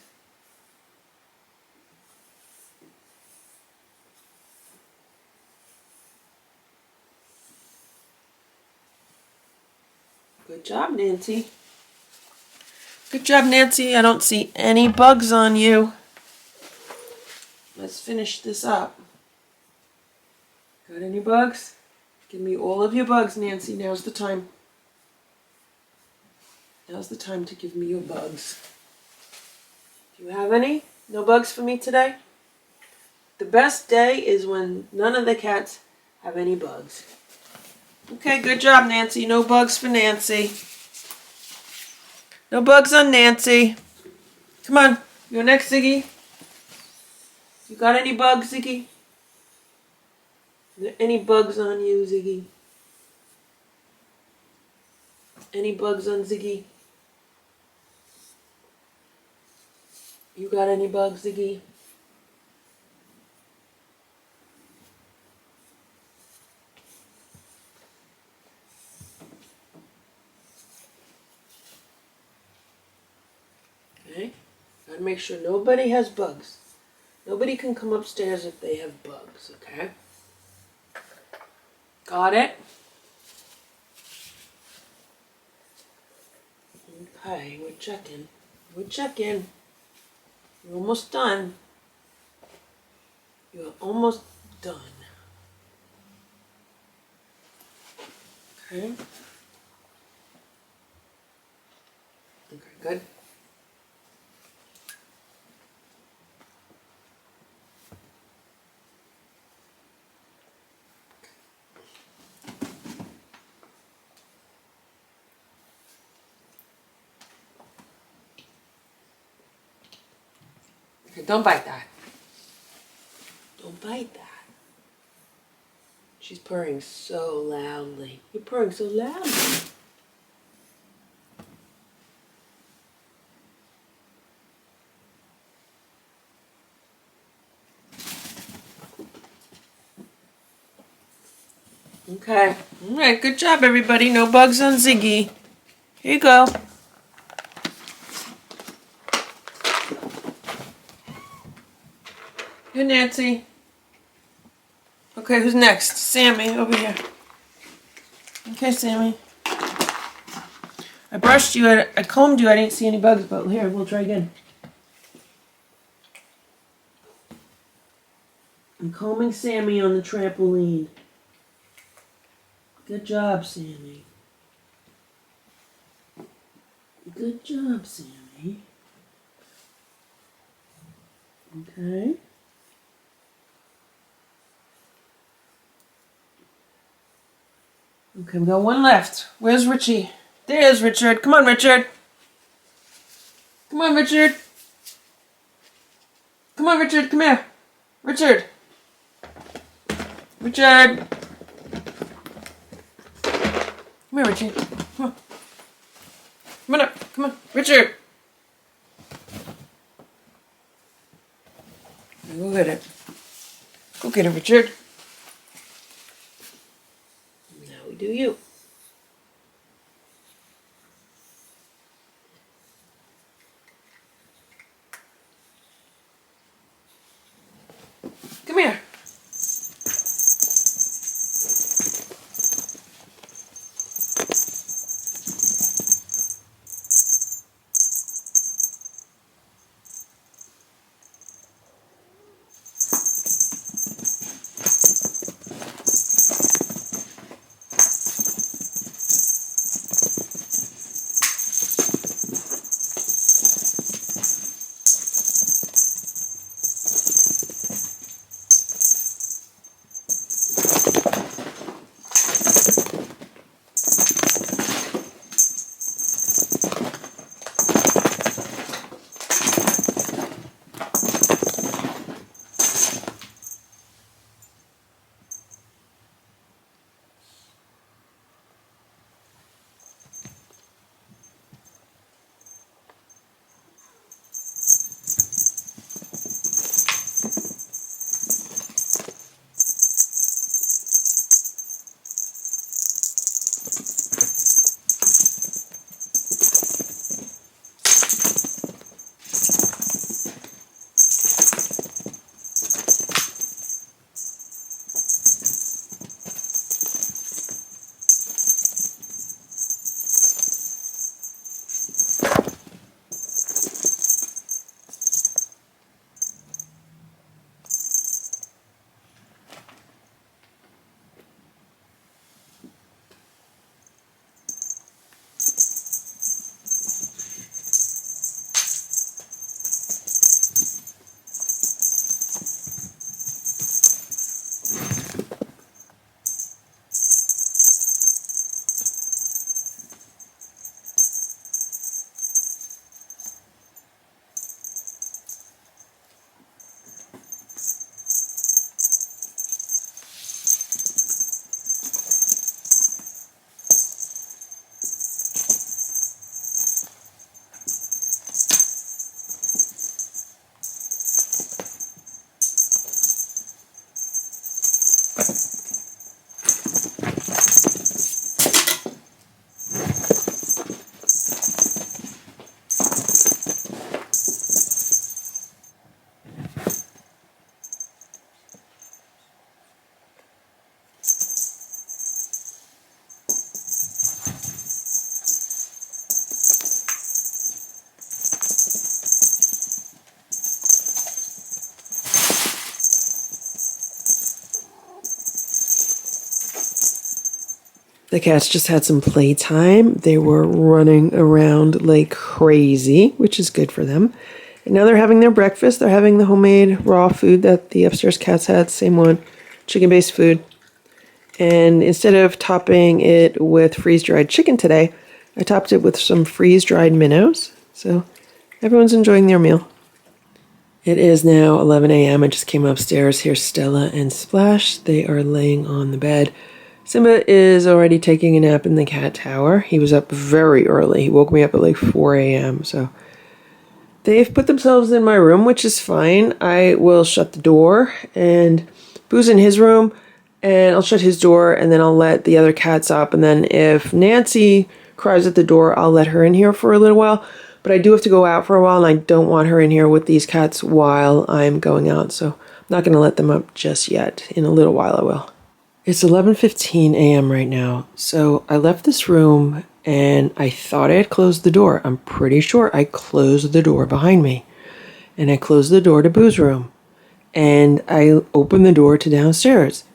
Good job, Nancy. Good job, Nancy. I don't see any bugs on you. Let's finish this up. Got any bugs? Give me all of your bugs, Nancy. Now's the time. Now's the time to give me your bugs. Do you have any? No bugs for me today? The best day is when none of the cats have any bugs. Okay, good job, Nancy. No bugs for Nancy. No bugs on Nancy. Come on. You're next, Ziggy. You got any bugs, Ziggy? Are there any bugs on you, Ziggy? Any bugs on Ziggy? You got any bugs, Ziggy? Okay. Gotta make sure nobody has bugs. Nobody can come upstairs if they have bugs, okay? Got it? Okay, we're checking. We're checking. You're almost done. You're almost done. Okay. Okay, good. Okay, don't bite that. Don't bite that. She's purring so loudly. You're purring so loudly. Okay. All right. Good job, everybody. No bugs on Ziggy. Here you go. Good, Nancy. Okay, who's next? Sammy, over here. Okay, Sammy. I brushed you, I combed you, I didn't see any bugs, but here, we'll try again. I'm combing Sammy on the trampoline. Good job, Sammy. Good job, Sammy. Okay. Okay, we got one left. Where's Richie? There's Richard. Come on, Richard. Come on, Richard. Come on, Richard. Come here. Richard. Richard. Come here, Richie. Come on. Come on up. Come on. Richard. Go get it. Go get it, Richard. Now we do you. Come here. The cats just had some playtime. They were running around like crazy, which is good for them. And now they're having their breakfast. They're having the homemade raw food that the upstairs cats had. Same one, chicken-based food. And instead of topping it with freeze-dried chicken today, I topped it with some freeze-dried minnows. So everyone's enjoying their meal. It is now 11 a.m. I just came upstairs. Here's Stella and Splash. They are laying on the bed. Simba is already taking a nap in the cat tower. He was up very early. He woke me up at like 4 a.m. So they've put themselves in my room, which is fine. I will shut the door and Boo's in his room, and I'll shut his door, and then I'll let the other cats up. And then if Nancy cries at the door, I'll let her in here for a little while. But I do have to go out for a while, and I don't want her in here with these cats while I'm going out. So I'm not going to let them up just yet. In a little while, I will. It's 11:15 a.m. right now. So I left this room, and I thought I had closed the door. I'm pretty sure I closed the door behind me. And I closed the door to Boo's room. And I opened the door to downstairs.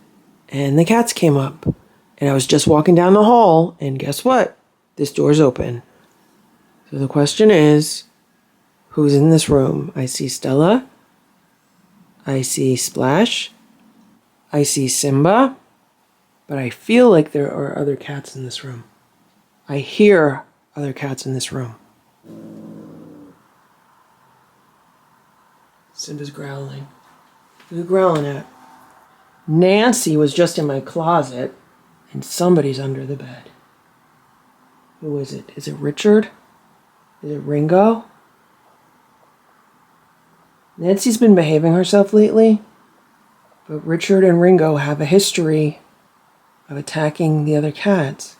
And the cats came up. And I was just walking down the hall, and guess what? This door's open. So the question is, who's in this room? I see Stella. I see Splash. I see Simba. But I feel like there are other cats in this room. I hear other cats in this room. Simba's growling. Who's growling at? Nancy was just in my closet, and somebody's under the bed. Who is it? Is it Richard? Is it Ringo? Nancy's been behaving herself lately, but Richard and Ringo have a history of attacking the other cats.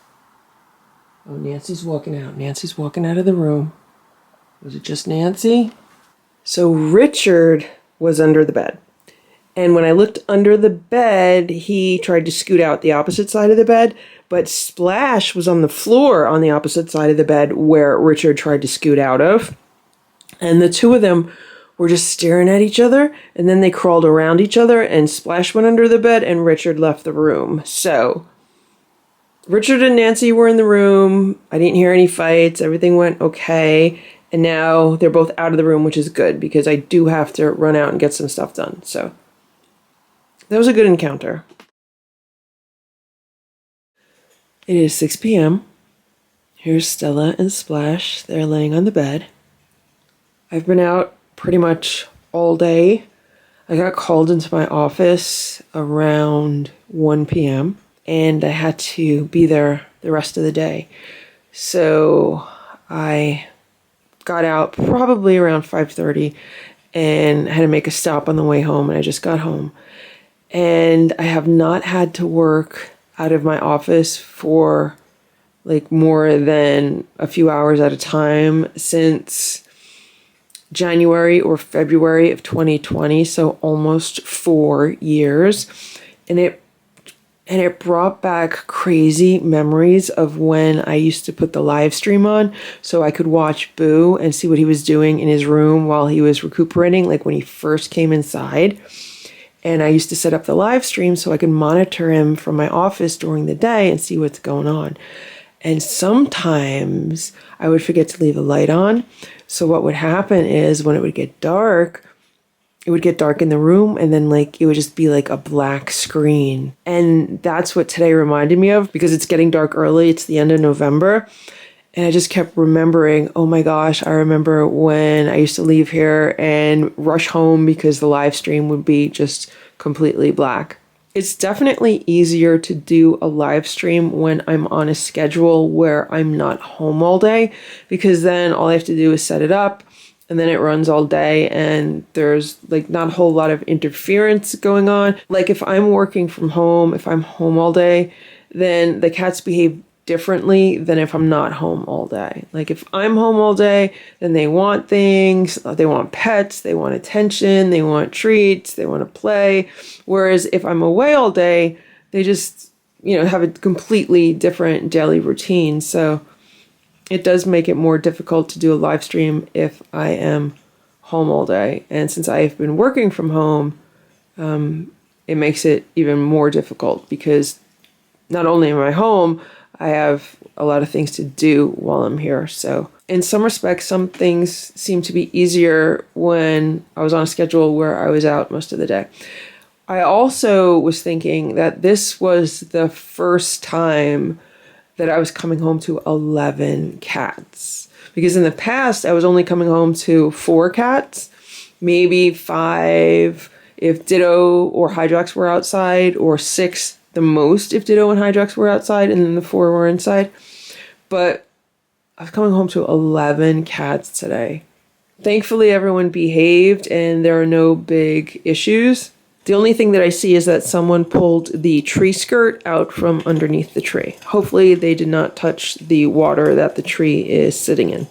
Oh, Nancy's walking out. Nancy's walking out of the room. Was it just Nancy? So Richard was under the bed. And when I looked under the bed, he tried to scoot out the opposite side of the bed, but Splash was on the floor on the opposite side of the bed where Richard tried to scoot out of. And the two of them were just staring at each other, and then they crawled around each other, and Splash went under the bed, and Richard left the room. So Richard and Nancy were in the room. I didn't hear any fights. Everything went okay. And now they're both out of the room, which is good, because I do have to run out and get some stuff done. So that was a good encounter. It is 6 p.m. Here's Stella and Splash. They're laying on the bed. I've been out pretty much all day. I got called into my office around 1 p.m. and I had to be there the rest of the day. So I got out probably around 5:30 and had to make a stop on the way home, and I just got home. And I have not had to work out of my office for like more than a few hours at a time since January or February of 2020, so almost 4 years. And it brought back crazy memories of when I used to put the live stream on so I could watch Boo and see what he was doing in his room while he was recuperating, like when he first came inside. And I used to set up the live stream so I could monitor him from my office during the day and see what's going on. And sometimes I would forget to leave the light on. So what would happen is when it would get dark in the room, and then like it would just be like a black screen. And that's what today reminded me of, because it's getting dark early. It's the end of November. And I just kept remembering, oh my gosh, I remember when I used to leave here and rush home because the live stream would be just completely black. It's definitely easier to do a live stream when I'm on a schedule where I'm not home all day, because then all I have to do is set it up and then it runs all day and there's like not a whole lot of interference going on. Like if I'm working from home, if I'm home all day, then the cats behave differently than if I'm not home all day. Like if I'm home all day, then they want things, they want pets, they want attention, they want treats, they want to play. Whereas if I'm away all day, they just, have a completely different daily routine. So it does make it more difficult to do a live stream if I am home all day. And since I've been working from home, it makes it even more difficult, because not only am I home, I have a lot of things to do while I'm here. So in some respects, some things seem to be easier when I was on a schedule where I was out most of the day. I also was thinking that this was the first time that I was coming home to 11 cats. Because in the past, I was only coming home to 4 cats. maybe 5 if Ditto or Hydrox were outside, or 6 the most if Ditto and Hydrox were outside, and then the 4 were inside. But I was coming home to 11 cats today. Thankfully, everyone behaved and there are no big issues. The only thing that I see is that someone pulled the tree skirt out from underneath the tree. Hopefully they did not touch the water that the tree is sitting in.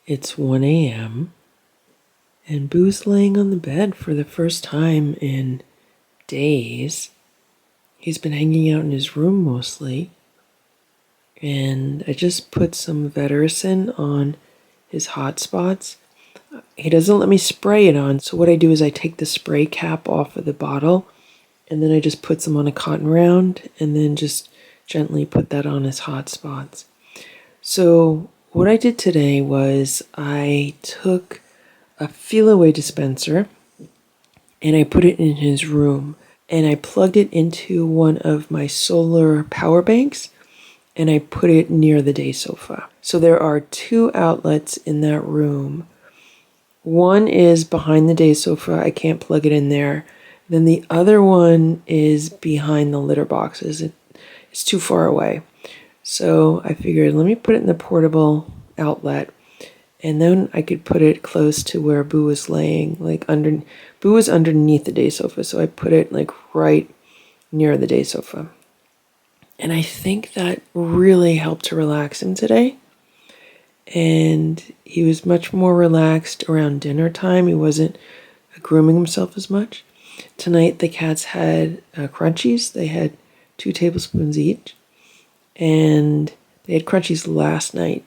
It's 1 a.m. and Boo's laying on the bed for the first time in days. He's been hanging out in his room mostly. And I just put some Vetericin on his hot spots. He doesn't let me spray it on, so what I do is I take the spray cap off of the bottle and then I just put some on a cotton round and then just gently put that on his hot spots. So what I did today was I took a feel-away dispenser and I put it in his room and I plugged it into one of my solar power banks and I put it near the day sofa. So there are 2 outlets in that room. One is behind the day sofa. I can't plug it in there. Then the other one is behind the litter boxes. It's too far away. So I figured, let me put it in the portable outlet, and then I could put it close to where Boo was laying, Boo was underneath the day sofa, so I put it like right near the day sofa. And I think that really helped to relax him today. And he was much more relaxed around dinner time. He wasn't grooming himself as much. Tonight the cats had crunchies. They had 2 tablespoons each. And they had crunchies last night.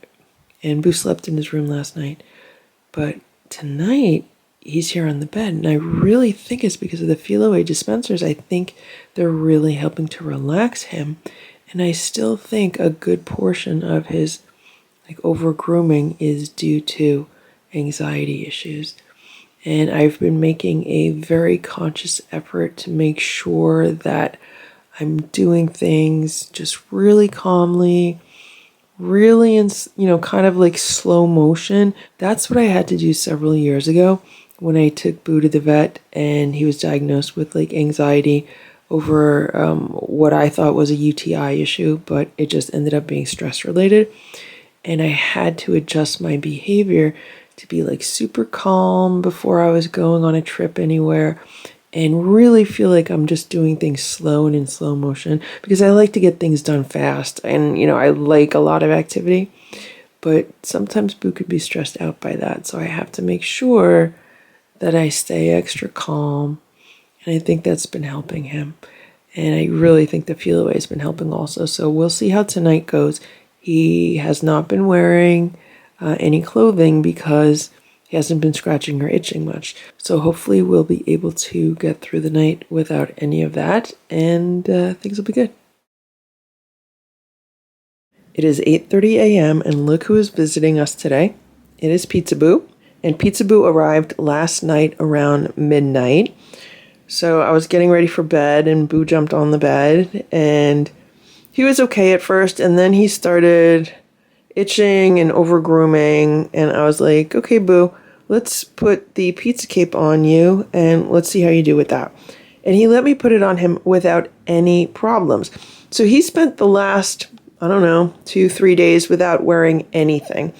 And Boo slept in his room last night. But tonight, he's here on the bed. And I really think it's because of the feel-away dispensers. I think they're really helping to relax him. And I still think a good portion of his over-grooming is due to anxiety issues. And I've been making a very conscious effort to make sure that I'm doing things just really calmly, really in, kind of like slow motion. That's what I had to do several years ago when I took Boo to the vet and he was diagnosed with anxiety over what I thought was a UTI issue, but it just ended up being stress related. And I had to adjust my behavior to be super calm before I was going on a trip anywhere and really feel like I'm just doing things slow and in slow motion because I like to get things done fast and, I like a lot of activity, but sometimes Boo could be stressed out by that. So I have to make sure that I stay extra calm, and I think that's been helping him. And I really think the feel away has been helping also. So we'll see how tonight goes. He has not been wearing any clothing because he hasn't been scratching or itching much. So hopefully we'll be able to get through the night without any of that, and things will be good. It is 8:30 a.m. and look who is visiting us today. It is Pizza Boo. And Pizza Boo arrived last night around midnight. So I was getting ready for bed and Boo jumped on the bed and he was okay at first, and then he started itching and over grooming, and I was like, okay, Boo, let's put the pizza cape on you and let's see how you do with that. And he let me put it on him without any problems. So he spent the last, 2-3 days without wearing anything.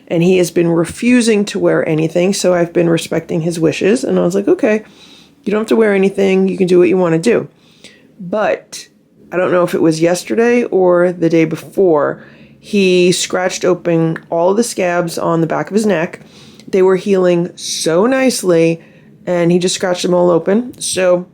And he has been refusing to wear anything, so I've been respecting his wishes. And I was like, okay, you don't have to wear anything. You can do what you want to do. But I don't know if it was yesterday or the day before, he scratched open all of the scabs on the back of his neck. They were healing so nicely, and he just scratched them all open. So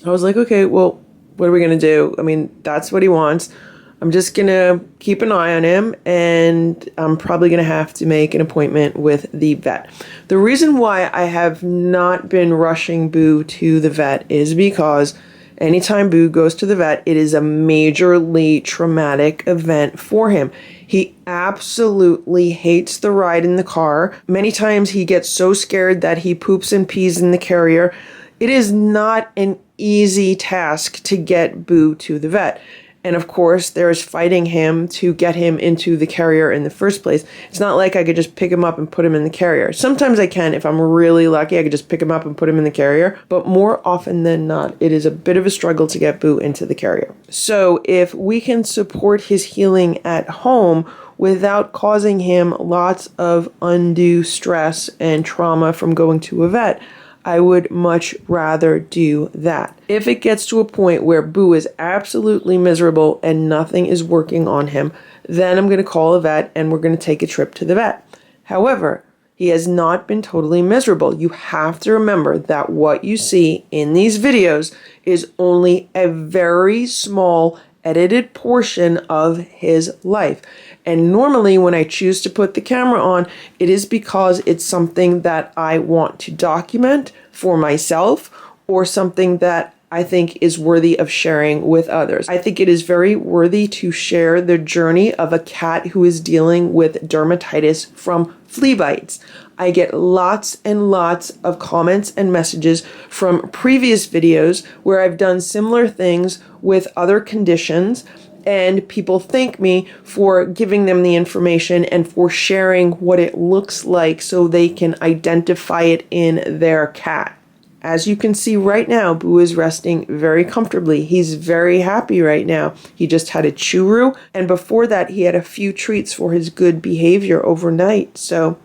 I was like, okay, well, what are we going to do? I mean, that's what he wants. I'm just going to keep an eye on him, and I'm probably going to have to make an appointment with the vet. The reason why I have not been rushing Boo to the vet is because anytime Boo goes to the vet, it is a majorly traumatic event for him. He absolutely hates the ride in the car. Many times he gets so scared that he poops and pees in the carrier. It is not an easy task to get Boo to the vet. And of course, there's fighting him to get him into the carrier in the first place. It's not like I could just pick him up and put him in the carrier. Sometimes I can. If I'm really lucky, I could just pick him up and put him in the carrier. But more often than not, it is a bit of a struggle to get Boo into the carrier. So if we can support his healing at home without causing him lots of undue stress and trauma from going to a vet, I would much rather do that. If it gets to a point where Boo is absolutely miserable and nothing is working on him, then I'm going to call a vet and we're going to take a trip to the vet. However, he has not been totally miserable. You have to remember that what you see in these videos is only a very small edited portion of his life. And normally when I choose to put the camera on, it is because it's something that I want to document for myself or something that I think is worthy of sharing with others. I think it is very worthy to share the journey of a cat who is dealing with dermatitis from flea bites. I get lots and lots of comments and messages from previous videos where I've done similar things with other conditions, and people thank me for giving them the information and for sharing what it looks like so they can identify it in their cat. As you can see right now, Boo is resting very comfortably. He's very happy right now. He just had a churu, and before that he had a few treats for his good behavior overnight. So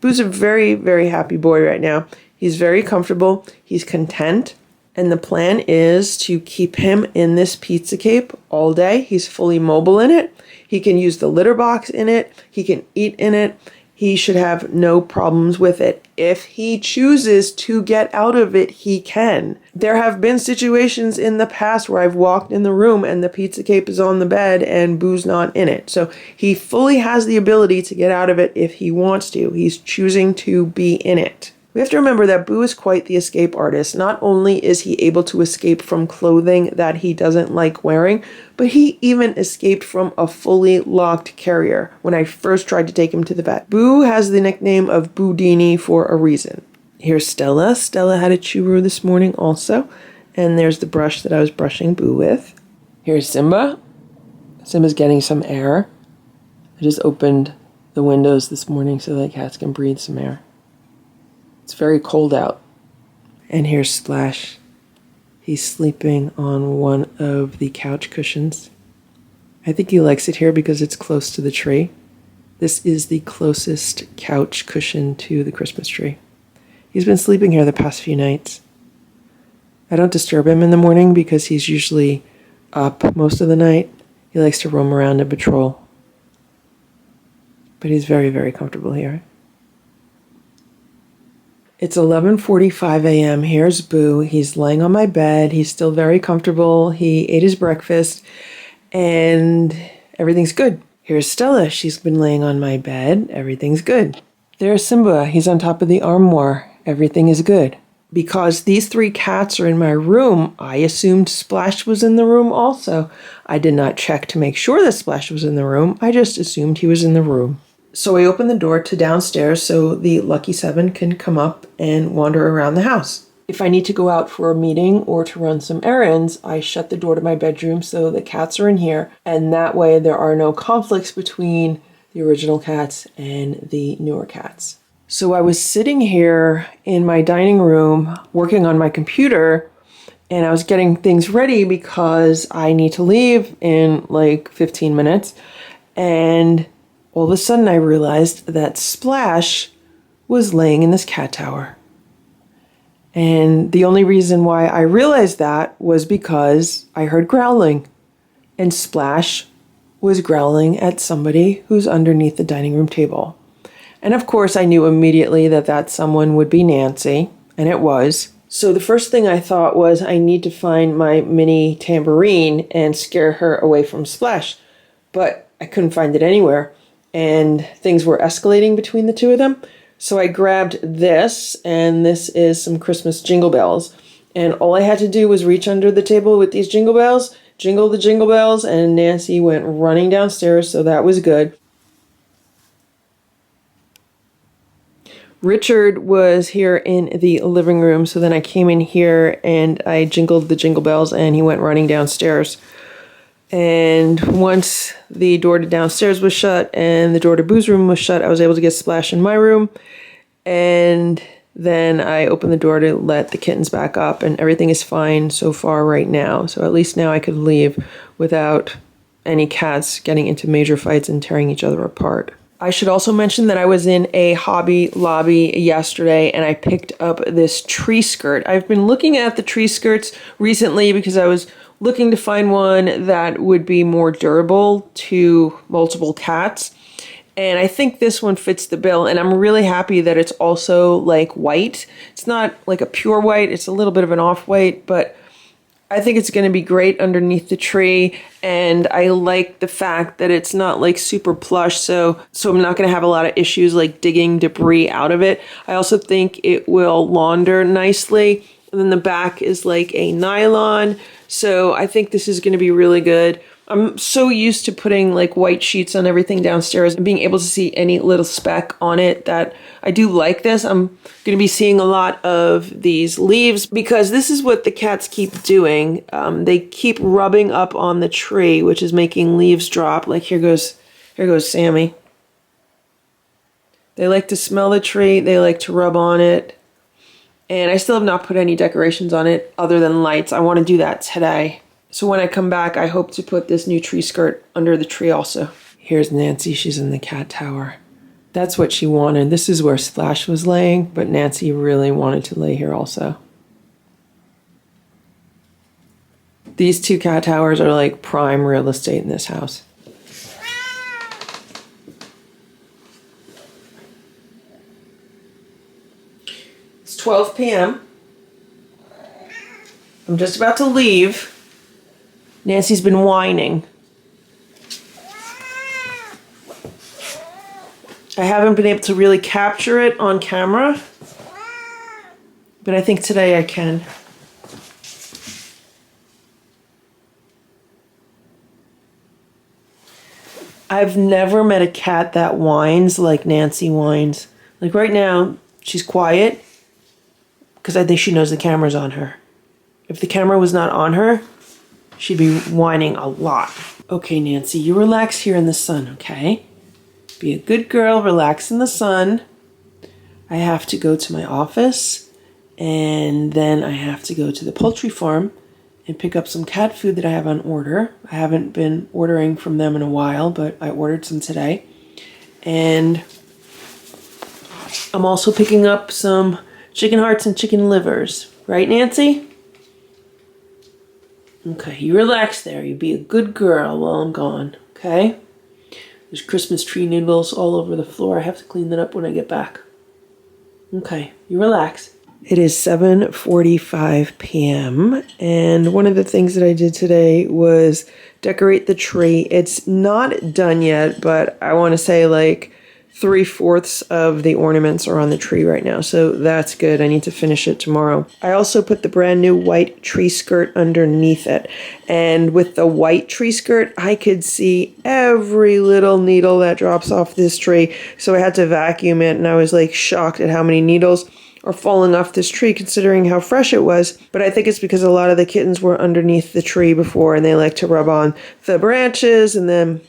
Boo's a very, very happy boy right now. He's very comfortable. He's content. And the plan is to keep him in this pizza cape all day. He's fully mobile in it. He can use the litter box in it. He can eat in it. He should have no problems with it. If he chooses to get out of it, he can. There have been situations in the past where I've walked in the room and the pizza cape is on the bed and Boo's not in it. So he fully has the ability to get out of it if he wants to. He's choosing to be in it. We have to remember that Boo is quite the escape artist. Not only is he able to escape from clothing that he doesn't like wearing, but he even escaped from a fully locked carrier when I first tried to take him to the vet. Boo has the nickname of Boudini for a reason. Here's Stella. Stella had a churu this morning also. And there's the brush that I was brushing Boo with. Here's Simba. Simba's getting some air. I just opened the windows this morning so that cats can breathe some air. It's very cold out. And here's Splash. He's sleeping on one of the couch cushions. I think he likes it here because it's close to the tree. This is the closest couch cushion to the Christmas tree. He's been sleeping here the past few nights. I don't disturb him in the morning because he's usually up most of the night. He likes to roam around and patrol. But he's very, very comfortable here. It's 11:45 a.m. Here's Boo. He's laying on my bed. He's still very comfortable. He ate his breakfast and everything's good. Here's Stella. She's been laying on my bed. Everything's good. There's Simba. He's on top of the armoire. Everything is good. because these 3 cats are in my room, I assumed Splash was in the room also. I did not check to make sure that Splash was in the room. I just assumed he was in the room. So I opened the door to downstairs so the Lucky 7 can come up and wander around the house. If I need to go out for a meeting or to run some errands, I shut the door to my bedroom so the cats are in here, and that way there are no conflicts between the original cats and the newer cats. So I was sitting here in my dining room working on my computer, and I was getting things ready because I need to leave in like 15 minutes, and all of a sudden I realized that Splash was laying in this cat tower. And the only reason why I realized that was because I heard growling. And Splash was growling at somebody who's underneath the dining room table. And of course, I knew immediately that that someone would be Nancy, and it was. So the first thing I thought was I need to find my mini tambourine and scare her away from Splash. But I couldn't find it anywhere, and things were escalating between the two of them. So I grabbed this, and this is some Christmas jingle bells. And all I had to do was reach under the table with these jingle bells, jingle the jingle bells, and Nancy went running downstairs, so that was good. Richard was here in the living room, so then I came in here and I jingled the jingle bells, and he went running downstairs. And once the door to downstairs was shut and the door to Boo's room was shut, I was able to get Splash in my room. And then I opened the door to let the kittens back up, and everything is fine so far right now. So at least now I could leave without any cats getting into major fights and tearing each other apart. I should also mention that I was in a Hobby Lobby yesterday and I picked up this tree skirt. I've been looking at the tree skirts recently because I was looking to find one that would be more durable to multiple cats. And I think this one fits the bill, and I'm really happy that it's also like white. It's not like a pure white, it's a little bit of an off-white, but I think it's going to be great underneath the tree, and I like the fact that it's not like super plush, so I'm not going to have a lot of issues like digging debris out of it. I also think it will launder nicely, and then the back is like a nylon, so I think this is going to be really good. I'm so used to putting like white sheets on everything downstairs and being able to see any little speck on it that I do like this. I'm going to be seeing a lot of these leaves because this is what the cats keep doing. They keep rubbing up on the tree, which is making leaves drop. Like here goes Sammy. They like to smell the tree. They like to rub on it. And I still have not put any decorations on it other than lights. I want to do that today. So when I come back, I hope to put this new tree skirt under the tree also. Here's Nancy. She's in the cat tower. That's what she wanted. This is where Splash was laying, but Nancy really wanted to lay here also. These 2 cat towers are like prime real estate in this house. It's 12 p.m. I'm just about to leave. Nancy's been whining. I haven't been able to really capture it on camera, but I think today I can. I've never met a cat that whines like Nancy whines. Like right now, she's quiet because I think she knows the camera's on her. If the camera was not on her, she'd be whining a lot. Okay, Nancy, you relax here in the sun, okay? Be a good girl, relax in the sun. I have to go to my office, and then I have to go to the poultry farm and pick up some cat food that I have on order. I haven't been ordering from them in a while, but I ordered some today. And I'm also picking up some chicken hearts and chicken livers. Right, Nancy? Okay, you relax there. You be a good girl while I'm gone, okay? There's Christmas tree noodles all over the floor. I have to clean that up when I get back. Okay, you relax. It is 7:45 p.m. and one of the things that I did today was decorate the tree. It's not done yet, but I want to say like 3/4 of the ornaments are on the tree right now, so that's good. I need to finish it tomorrow. I also put the brand new white tree skirt underneath it, and with the white tree skirt, I could see every little needle that drops off this tree, so I had to vacuum it, and I was like shocked at how many needles are falling off this tree considering how fresh it was. But I think it's because a lot of the kittens were underneath the tree before, and they like to rub on the branches, and then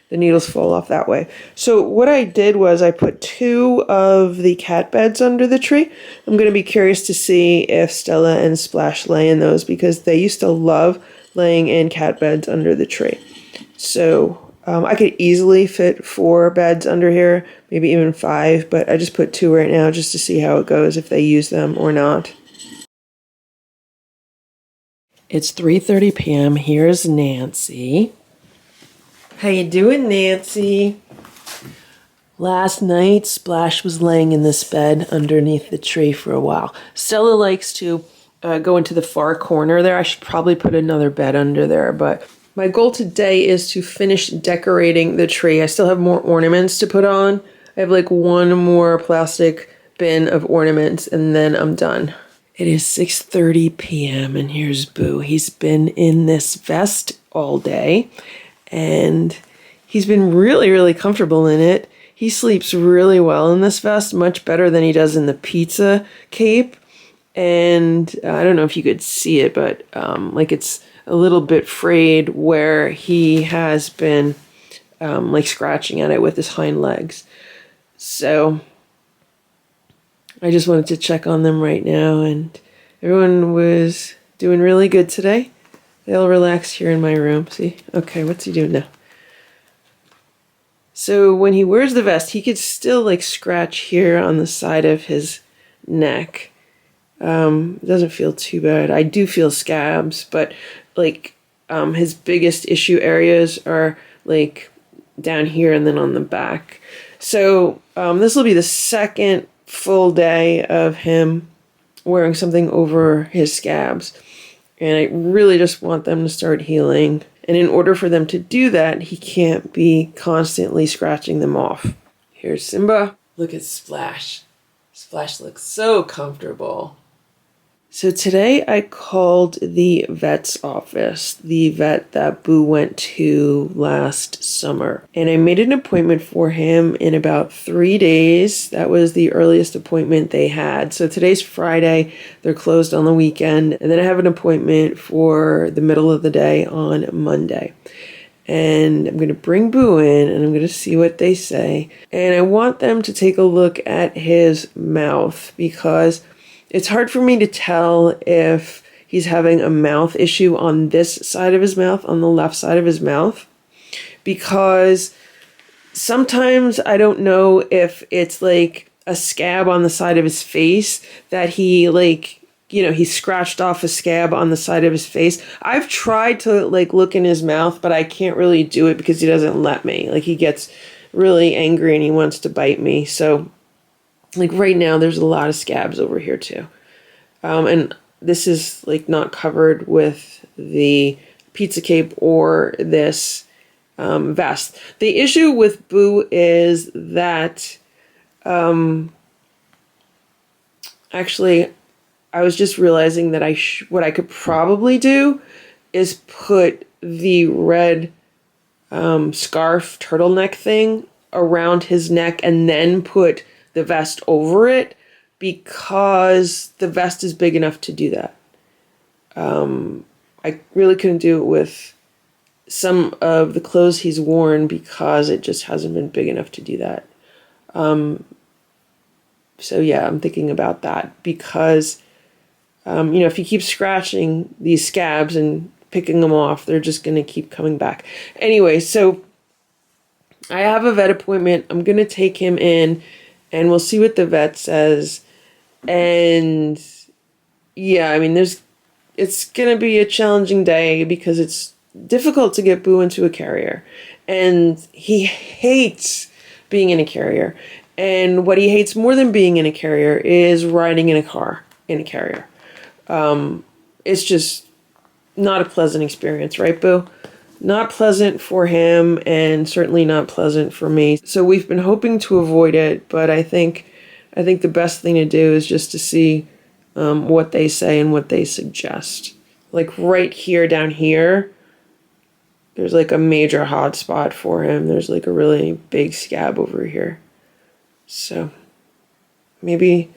the needles fall off that way. So what I did was I put 2 of the cat beds under the tree. I'm going to be curious to see if Stella and Splash lay in those, because they used to love laying in cat beds under the tree. So I could easily fit 4 beds under here, maybe even 5, but I just put 2 right now just to see how it goes, if they use them or not. It's 3:30 p.m. Here's Nancy. How you doing, Nancy? Last night, Splash was laying in this bed underneath the tree for a while. Stella likes to go into the far corner there. I should probably put another bed under there, but my goal today is to finish decorating the tree. I still have more ornaments to put on. I have like 1 more plastic bin of ornaments, and then I'm done. It is 6:30 p.m. and here's Boo. He's been in this vest all day, and he's been really, really comfortable in it. He sleeps really well in this vest, much better than he does in the pizza cape. And I don't know if you could see it, but like it's a little bit frayed where he has been like scratching at it with his hind legs. So I just wanted to check on them right now, and everyone was doing really good today. They all relaxed here in my room. See? Okay, what's he doing now? So when he wears the vest, he could still like scratch here on the side of his neck. It doesn't feel too bad. I do feel scabs, but like his biggest issue areas are like down here and then on the back. So this will be the second full day of him wearing something over his scabs. And I really just want them to start healing. And in order for them to do that, he can't be constantly scratching them off. Here's Simba. Look at Splash. Splash looks so comfortable. So today I called the vet's office, the vet that Boo went to last summer. And I made an appointment for him in about 3 days. That was the earliest appointment they had. So today's Friday, they're closed on the weekend. And then I have an appointment for the middle of the day on Monday. And I'm going to bring Boo in and I'm going to see what they say. And I want them to take a look at his mouth, because it's hard for me to tell if he's having a mouth issue on this side of his mouth, on the left side of his mouth, because sometimes I don't know if it's like a scab on the side of his face that he like, you know, he scratched off a scab on the side of his face. I've tried to like look in his mouth, but I can't really do it because he doesn't let me. Like he gets really angry and he wants to bite me. So like right now, there's a lot of scabs over here too. And this is like not covered with the pizza cape or this vest. The issue with Boo is that actually I was just realizing that what I could probably do is put the red scarf turtleneck thing around his neck and then put the vest over it, because the vest is big enough to do that. I really couldn't do it with some of the clothes he's worn because it just hasn't been big enough to do that. So yeah, I'm thinking about that because, you know, if he keeps scratching these scabs and picking them off, they're just going to keep coming back. Anyway, so I have a vet appointment. I'm going to take him in and we'll see what the vet says. And yeah, I mean, it's going to be a challenging day because it's difficult to get Boo into a carrier. And he hates being in a carrier. And what he hates more than being in a carrier is riding in a car in a carrier. It's just not a pleasant experience, right, Boo? not pleasant for him and certainly not pleasant for me. So we've been hoping to avoid it, but I think the best thing to do is just to see what they say and what they suggest. Like right here, down here, there's like a major hot spot for him. There's like a really big scab over here. So maybe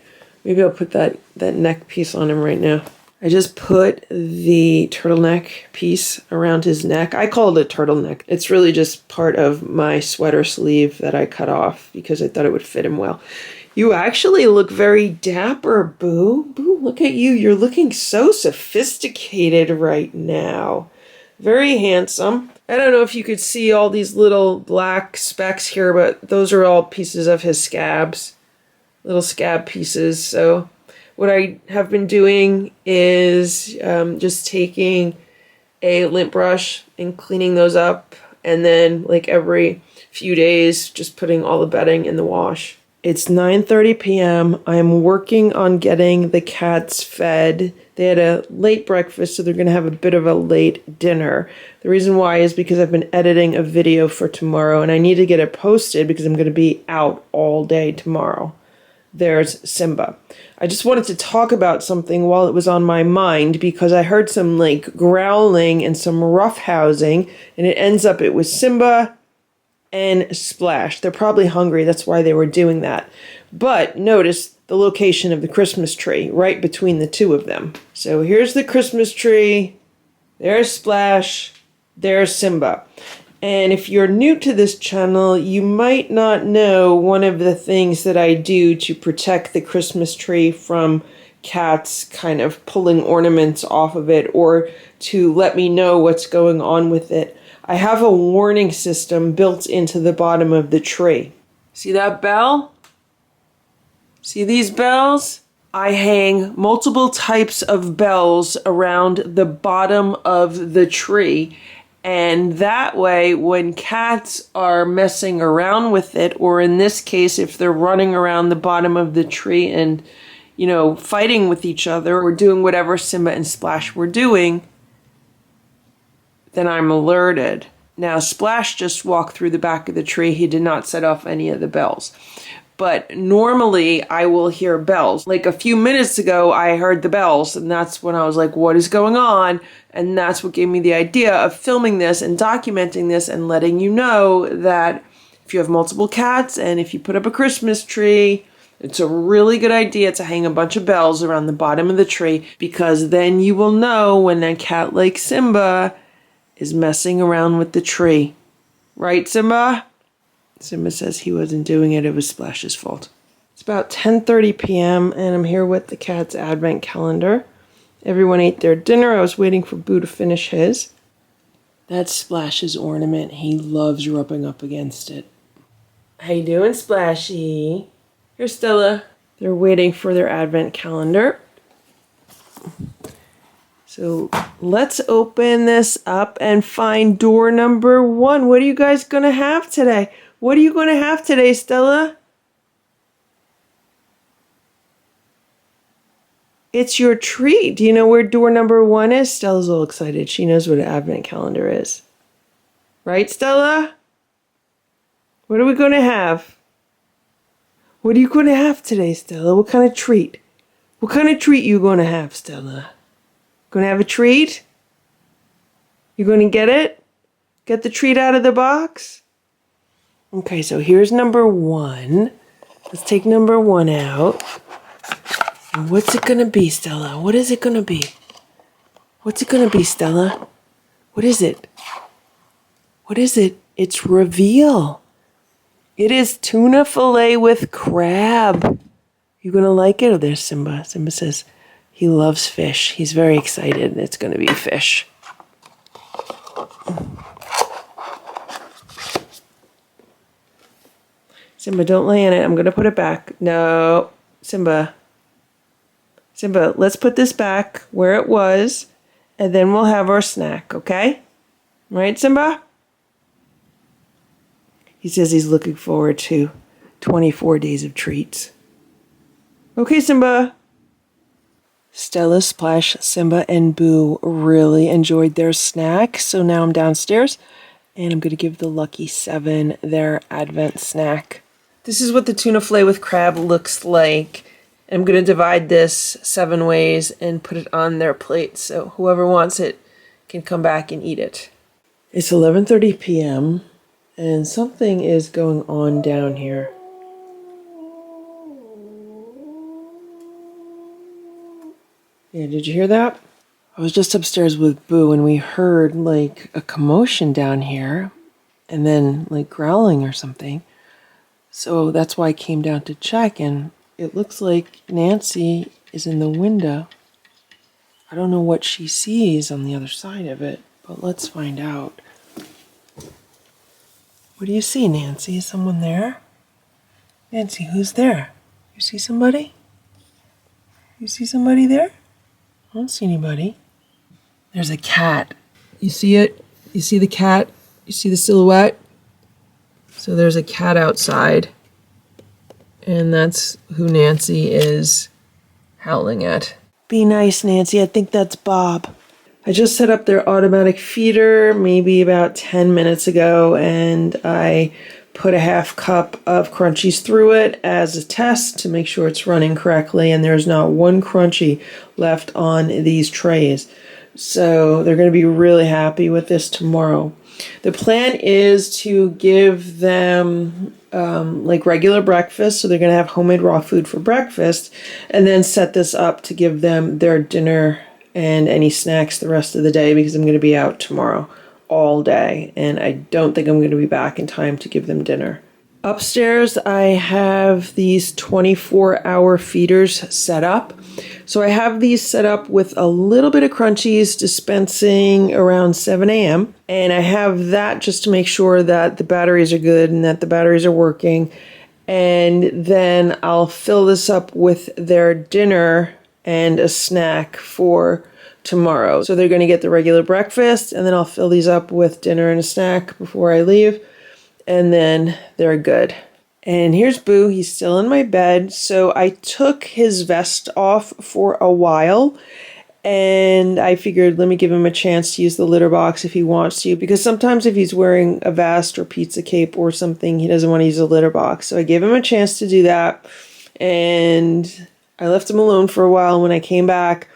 I'll put that neck piece on him right now. I just put the turtleneck piece around his neck. I call it a turtleneck. It's really just part of my sweater sleeve that I cut off because I thought it would fit him well. You actually look very dapper, Boo. Boo, look at you. You're looking so sophisticated right now. Very handsome. I don't know if you could see all these little black specks here, but those are all pieces of his scabs. Little scab pieces. So what I have been doing is just taking a lint brush and cleaning those up. And then like every few days, just putting all the bedding in the wash. It's 9:30 p.m. I'm working on getting the cats fed. They had a late breakfast, so they're going to have a bit of a late dinner. The reason why is because I've been editing a video for tomorrow, and I need to get it posted because I'm going to be out all day tomorrow. There's Simba. I just wanted to talk about something while it was on my mind because I heard some like growling and some roughhousing, and it was Simba and Splash. They're probably hungry. That's why they were doing that. But notice the location of the Christmas tree right between the two of them. So here's the Christmas tree. There's Splash. There's Simba. And if you're new to this channel, you might not know one of the things that I do to protect the Christmas tree from cats kind of pulling ornaments off of it or to let me know what's going on with it. I have a warning system built into the bottom of the tree. See that bell? See these bells? I hang multiple types of bells around the bottom of the tree. And that way, when cats are messing around with it, or in this case, if they're running around the bottom of the tree and, fighting with each other or doing whatever Simba and Splash were doing, then I'm alerted. Now, Splash just walked through the back of the tree. He did not set off any of the bells. But normally I will hear bells. Like a few minutes ago, I heard the bells, and that's when I was like, what is going on? And that's what gave me the idea of filming this and documenting this and letting you know that if you have multiple cats and if you put up a Christmas tree, it's a really good idea to hang a bunch of bells around the bottom of the tree because then you will know when a cat like Simba is messing around with the tree. Right, Simba? Simba says he wasn't doing it. It was Splash's fault. It's about 10:30 p.m. and I'm here with the cat's advent calendar. Everyone ate their dinner. I was waiting for Boo to finish his. That's Splash's ornament. He loves rubbing up against it. How you doing, Splashy? Here's Stella. They're waiting for their advent calendar. So let's open this up and find door number 1. What are you guys going to have today? What are you going to have today, Stella? It's your treat. Do you know where door number 1 is? Stella's all excited. She knows what an advent calendar is. Right, Stella? What are we going to have? What are you going to have today, Stella? What kind of treat? What kind of treat you going to have, Stella? Going to have a treat? You going to get it? Get the treat out of the box? Okay, so here's number 1. Let's take number 1 out. And what's it going to be, Stella? What is it going to be? What's it going to be, Stella? What is it? What is it? It's reveal. It is tuna fillet with crab. You going to like it? Oh, there's Simba. Simba says he loves fish. He's very excited. It's going to be fish. Simba, don't lay in it. I'm going to put it back. No, Simba. Simba, let's put this back where it was, and then we'll have our snack, okay? Right, Simba? He says he's looking forward to 24 days of treats. Okay, Simba. Stella, Splash, Simba, and Boo really enjoyed their snack, so now I'm downstairs and I'm going to give the Lucky 7 their Advent snack. This is what the tuna fillet with crab looks like. I'm going to divide this 7 ways and put it on their plate, so whoever wants it can come back and eat it. It's 11:30 p.m. and something is going on down here. Yeah, did you hear that? I was just upstairs with Boo and we heard like a commotion down here and then like growling or something. So that's why I came down to check, and it looks like Nancy is in the window. I don't know what she sees on the other side of it, but let's find out. What do you see, Nancy? Is someone there? Nancy, who's there? You see somebody? You see somebody there? I don't see anybody. There's a cat. You see it? You see the cat? You see the silhouette? So there's a cat outside. And that's who Nancy is howling at. Be nice, Nancy. I think that's Bob. I just set up their automatic feeder maybe about 10 minutes ago, and I put a half cup of crunchies through it as a test to make sure it's running correctly, and there's not one crunchy left on these trays. So they're going to be really happy with this tomorrow. The plan is to give them like regular breakfast, so they're going to have homemade raw food for breakfast, and then set this up to give them their dinner and any snacks the rest of the day, because I'm going to be out tomorrow all day, and I don't think I'm going to be back in time to give them dinner. Upstairs, I have these 24-hour feeders set up. So I have these set up with a little bit of crunchies dispensing around 7 a.m. And I have that just to make sure that the batteries are good and that the batteries are working. And then I'll fill this up with their dinner and a snack for tomorrow. So they're going to get the regular breakfast, and then I'll fill these up with dinner and a snack before I leave. And then they're good. And here's Boo. He's still in my bed. So I took his vest off for a while, and I figured let me give him a chance to use the litter box if he wants to, because sometimes if he's wearing a vest or pizza cape or something, he doesn't want to use a litter box. So I gave him a chance to do that, and I left him alone for a while. When I came back,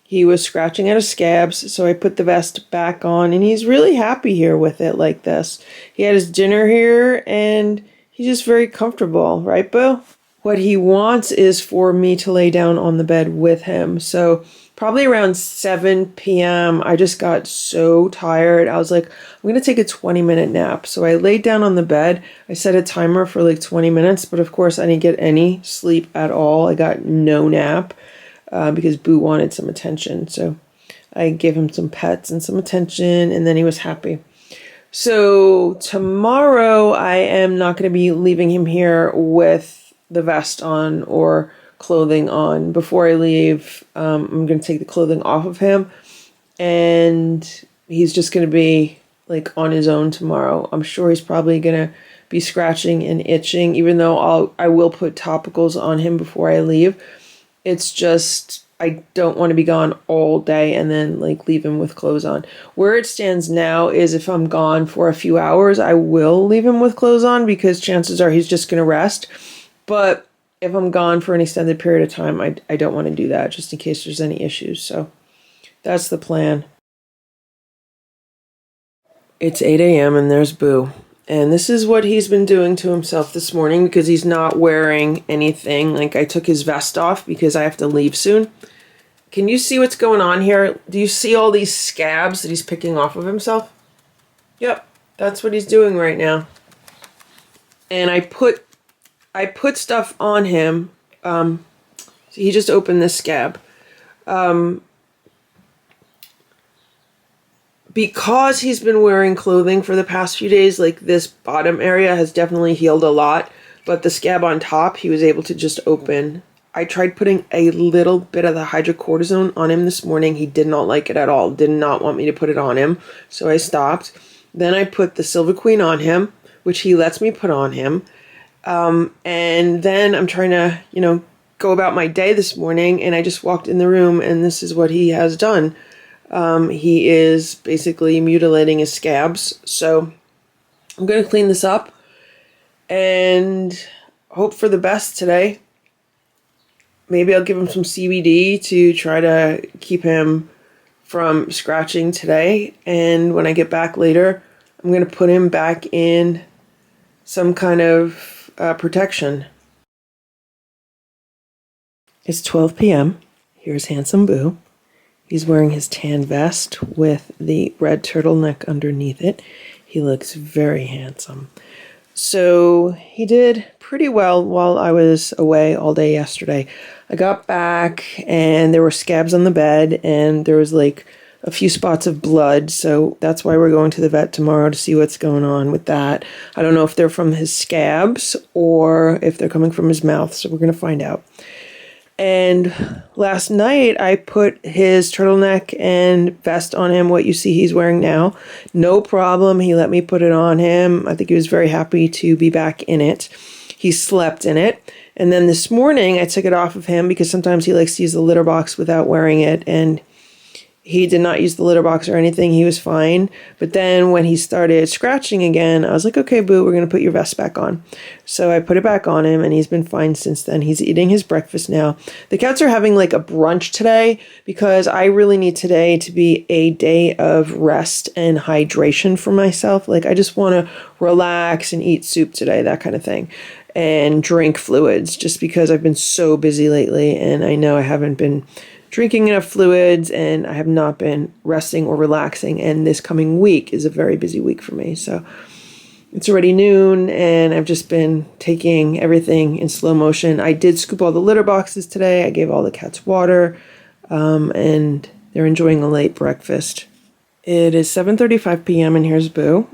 he was scratching out of scabs, so I put the vest back on, and he's really happy here with it like this. He had his dinner here, and he's just very comfortable, right, Boo? What he wants is for me to lay down on the bed with him. So probably around 7 p.m., I just got so tired. I was like, I'm going to take a 20-minute nap. So I laid down on the bed. I set a timer for like 20 minutes, but of course I didn't get any sleep at all. I got no nap. Because Boo wanted some attention. So I gave him some pets and some attention, and then he was happy. So tomorrow I am not going to be leaving him here with the vest on or clothing on. Before I leave, I'm going to take the clothing off of him, and he's just going to be like on his own tomorrow. I'm sure he's probably going to be scratching and itching, even though I will put topicals on him before I leave. It's just, I don't want to be gone all day and then like leave him with clothes on. Where it stands now is if I'm gone for a few hours, I will leave him with clothes on, because chances are he's just going to rest. But if I'm gone for an extended period of time, I don't want to do that, just in case there's any issues. So that's the plan. It's 8 a.m. and there's Boo. And this is what he's been doing to himself this morning, because he's not wearing anything. Like, I took his vest off because I have to leave soon. Can you see what's going on here? Do you see all these scabs that he's picking off of himself? Yep, that's what he's doing right now. And I put stuff on him. So he just opened this scab. Because he's been wearing clothing for the past few days, like this bottom area has definitely healed a lot, but the scab on top, he was able to just open. I tried putting a little bit of the hydrocortisone on him this morning. He did not like it at all, did not want me to put it on him, so I stopped. Then I put the Silver Queen on him, which he lets me put on him. And then I'm trying to, go about my day this morning, and I just walked in the room, and this is what he has done. He is basically mutilating his scabs. So I'm going to clean this up and hope for the best today. Maybe I'll give him some CBD to try to keep him from scratching today. And when I get back later, I'm going to put him back in some kind of protection. It's 12 p.m. Here's handsome Boo. He's wearing his tan vest with the red turtleneck underneath it. He looks very handsome. So he did pretty well while I was away all day yesterday. I got back and there were scabs on the bed and there was like a few spots of blood. So that's why we're going to the vet tomorrow to see what's going on with that. I don't know if they're from his scabs or if they're coming from his mouth. So we're going to find out. And last night I put his turtleneck and vest on him, what you see he's wearing now. No problem. He let me put it on him. I think he was very happy to be back in it. He slept in it. And then this morning I took it off of him because sometimes he likes to use the litter box without wearing it. And he did not use the litter box or anything. He was fine. But then when he started scratching again, I was like, okay, Boo, we're going to put your vest back on. So I put it back on him and he's been fine since then. He's eating his breakfast now. The cats are having like a brunch today because I really need today to be a day of rest and hydration for myself. Like I just want to relax and eat soup today, that kind of thing. And drink fluids just because I've been so busy lately and I know I haven't been drinking enough fluids and I have not been resting or relaxing, and this coming week is a very busy week for me. So it's already noon and I've just been taking everything in slow motion. I did scoop all the litter boxes today. I gave all the cats water and they're enjoying a late breakfast. It is 7:35 p.m. and here's Boo.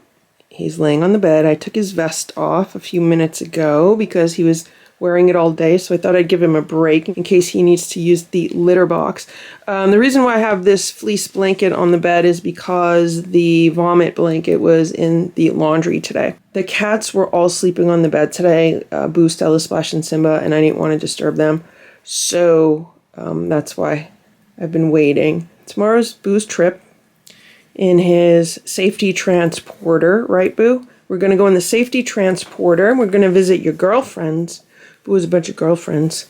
He's laying on the bed. I took his vest off a few minutes ago because he was wearing it all day, so I thought I'd give him a break in case he needs to use the litter box. The reason why I have this fleece blanket on the bed is because the vomit blanket was in the laundry today. The cats were all sleeping on the bed today, Boo, Stella, Splash, and Simba, and I didn't want to disturb them, so that's why I've been waiting. Tomorrow's Boo's trip in his safety transporter, right, Boo? We're going to go in the safety transporter. We're going to visit your girlfriends. Boo has a bunch of girlfriends.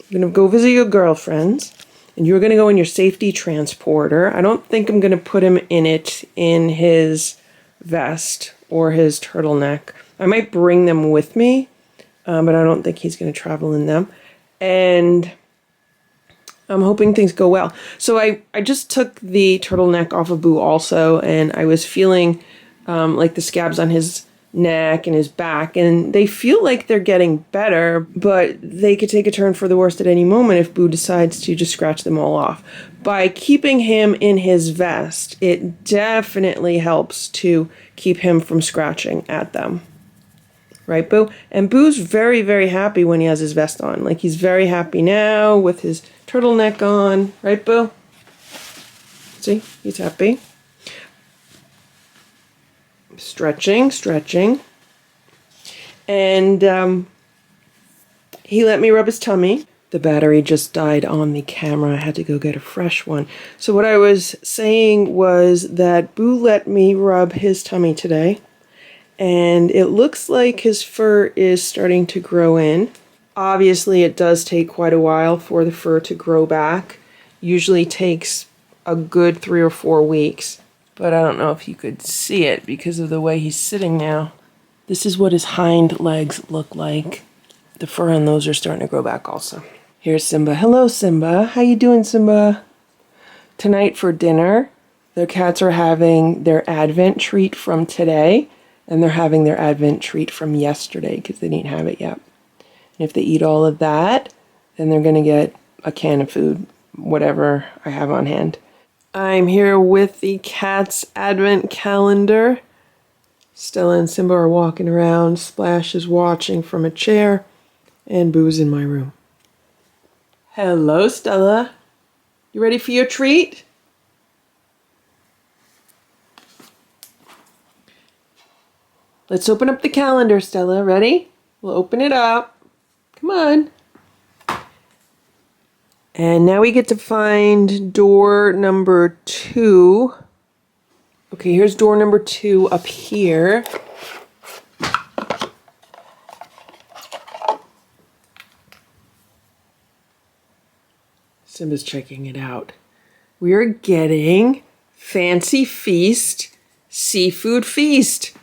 You're going to go visit your girlfriends, and you're going to go in your safety transporter. I don't think I'm going to put him in it in his vest or his turtleneck. I might bring them with me, but I don't think he's going to travel in them. And I'm hoping things go well. So I just took the turtleneck off of Boo also, and I was feeling like the scabs on his neck and his back, and they feel like they're getting better, but they could take a turn for the worst at any moment if Boo decides to just scratch them all off. By keeping him in his vest, it definitely helps to keep him from scratching at them. Right, Boo? And Boo's very, very happy when he has his vest on. Like, he's very happy now with his turtleneck on. Right, Boo? See? He's happy. Stretching. And he let me rub his tummy. The battery just died on the camera. I had to go get a fresh one. So what I was saying was that Boo let me rub his tummy today. And it looks like his fur is starting to grow in. Obviously, it does take quite a while for the fur to grow back. Usually takes a good 3 or 4 weeks. But I don't know if you could see it because of the way he's sitting now. This is what his hind legs look like. The fur on those are starting to grow back also. Here's Simba. Hello, Simba. How you doing, Simba? Tonight for dinner, the cats are having their Advent treat from today, and they're having their Advent treat from yesterday because they didn't have it yet. And if they eat all of that, then they're going to get a can of food, whatever I have on hand. I'm here with the cat's advent calendar. Stella and Simba are walking around. Splash is watching from a chair. And Boo's in my room. Hello, Stella. You ready for your treat? Let's open up the calendar, Stella. Ready? We'll open it up. Come on. And now we get to find door number 2. Okay, here's door number 2 up here. Simba's checking it out. We're getting Fancy Feast Seafood Feast.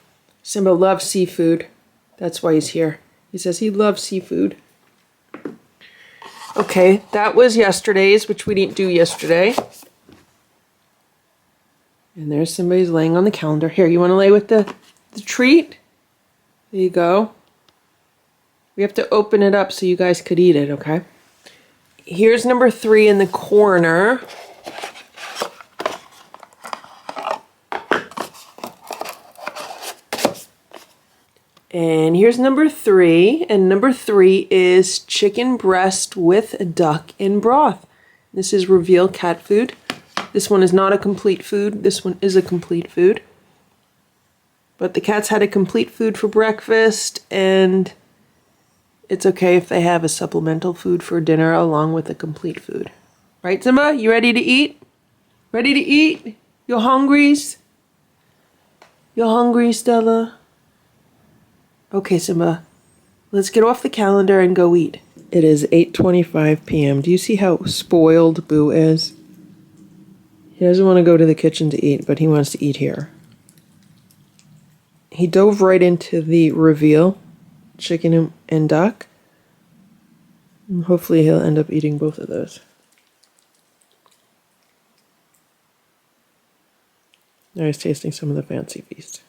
Simba loves seafood. That's why he's here. He says he loves seafood. Okay, that was yesterday's, which we didn't do yesterday. And there's somebody's laying on the calendar. Here, you want to lay with the treat? There you go. We have to open it up so you guys could eat it, okay? Here's number 3 in the corner. And here's number 3, and number 3 is chicken breast with duck in broth. This is Reveal cat food. This one is not a complete food. This one is a complete food. But the cats had a complete food for breakfast, and it's okay if they have a supplemental food for dinner along with a complete food. Right, Simba? You ready to eat? Ready to eat? You hungries? You hungry, Stella? Okay, Simba, let's get off the calendar and go eat. It is 8:25 p.m. Do you see how spoiled Boo is? He doesn't want to go to the kitchen to eat, but he wants to eat here. He dove right into the Reveal chicken and duck. And hopefully he'll end up eating both of those. Now he's tasting some of the Fancy Feast.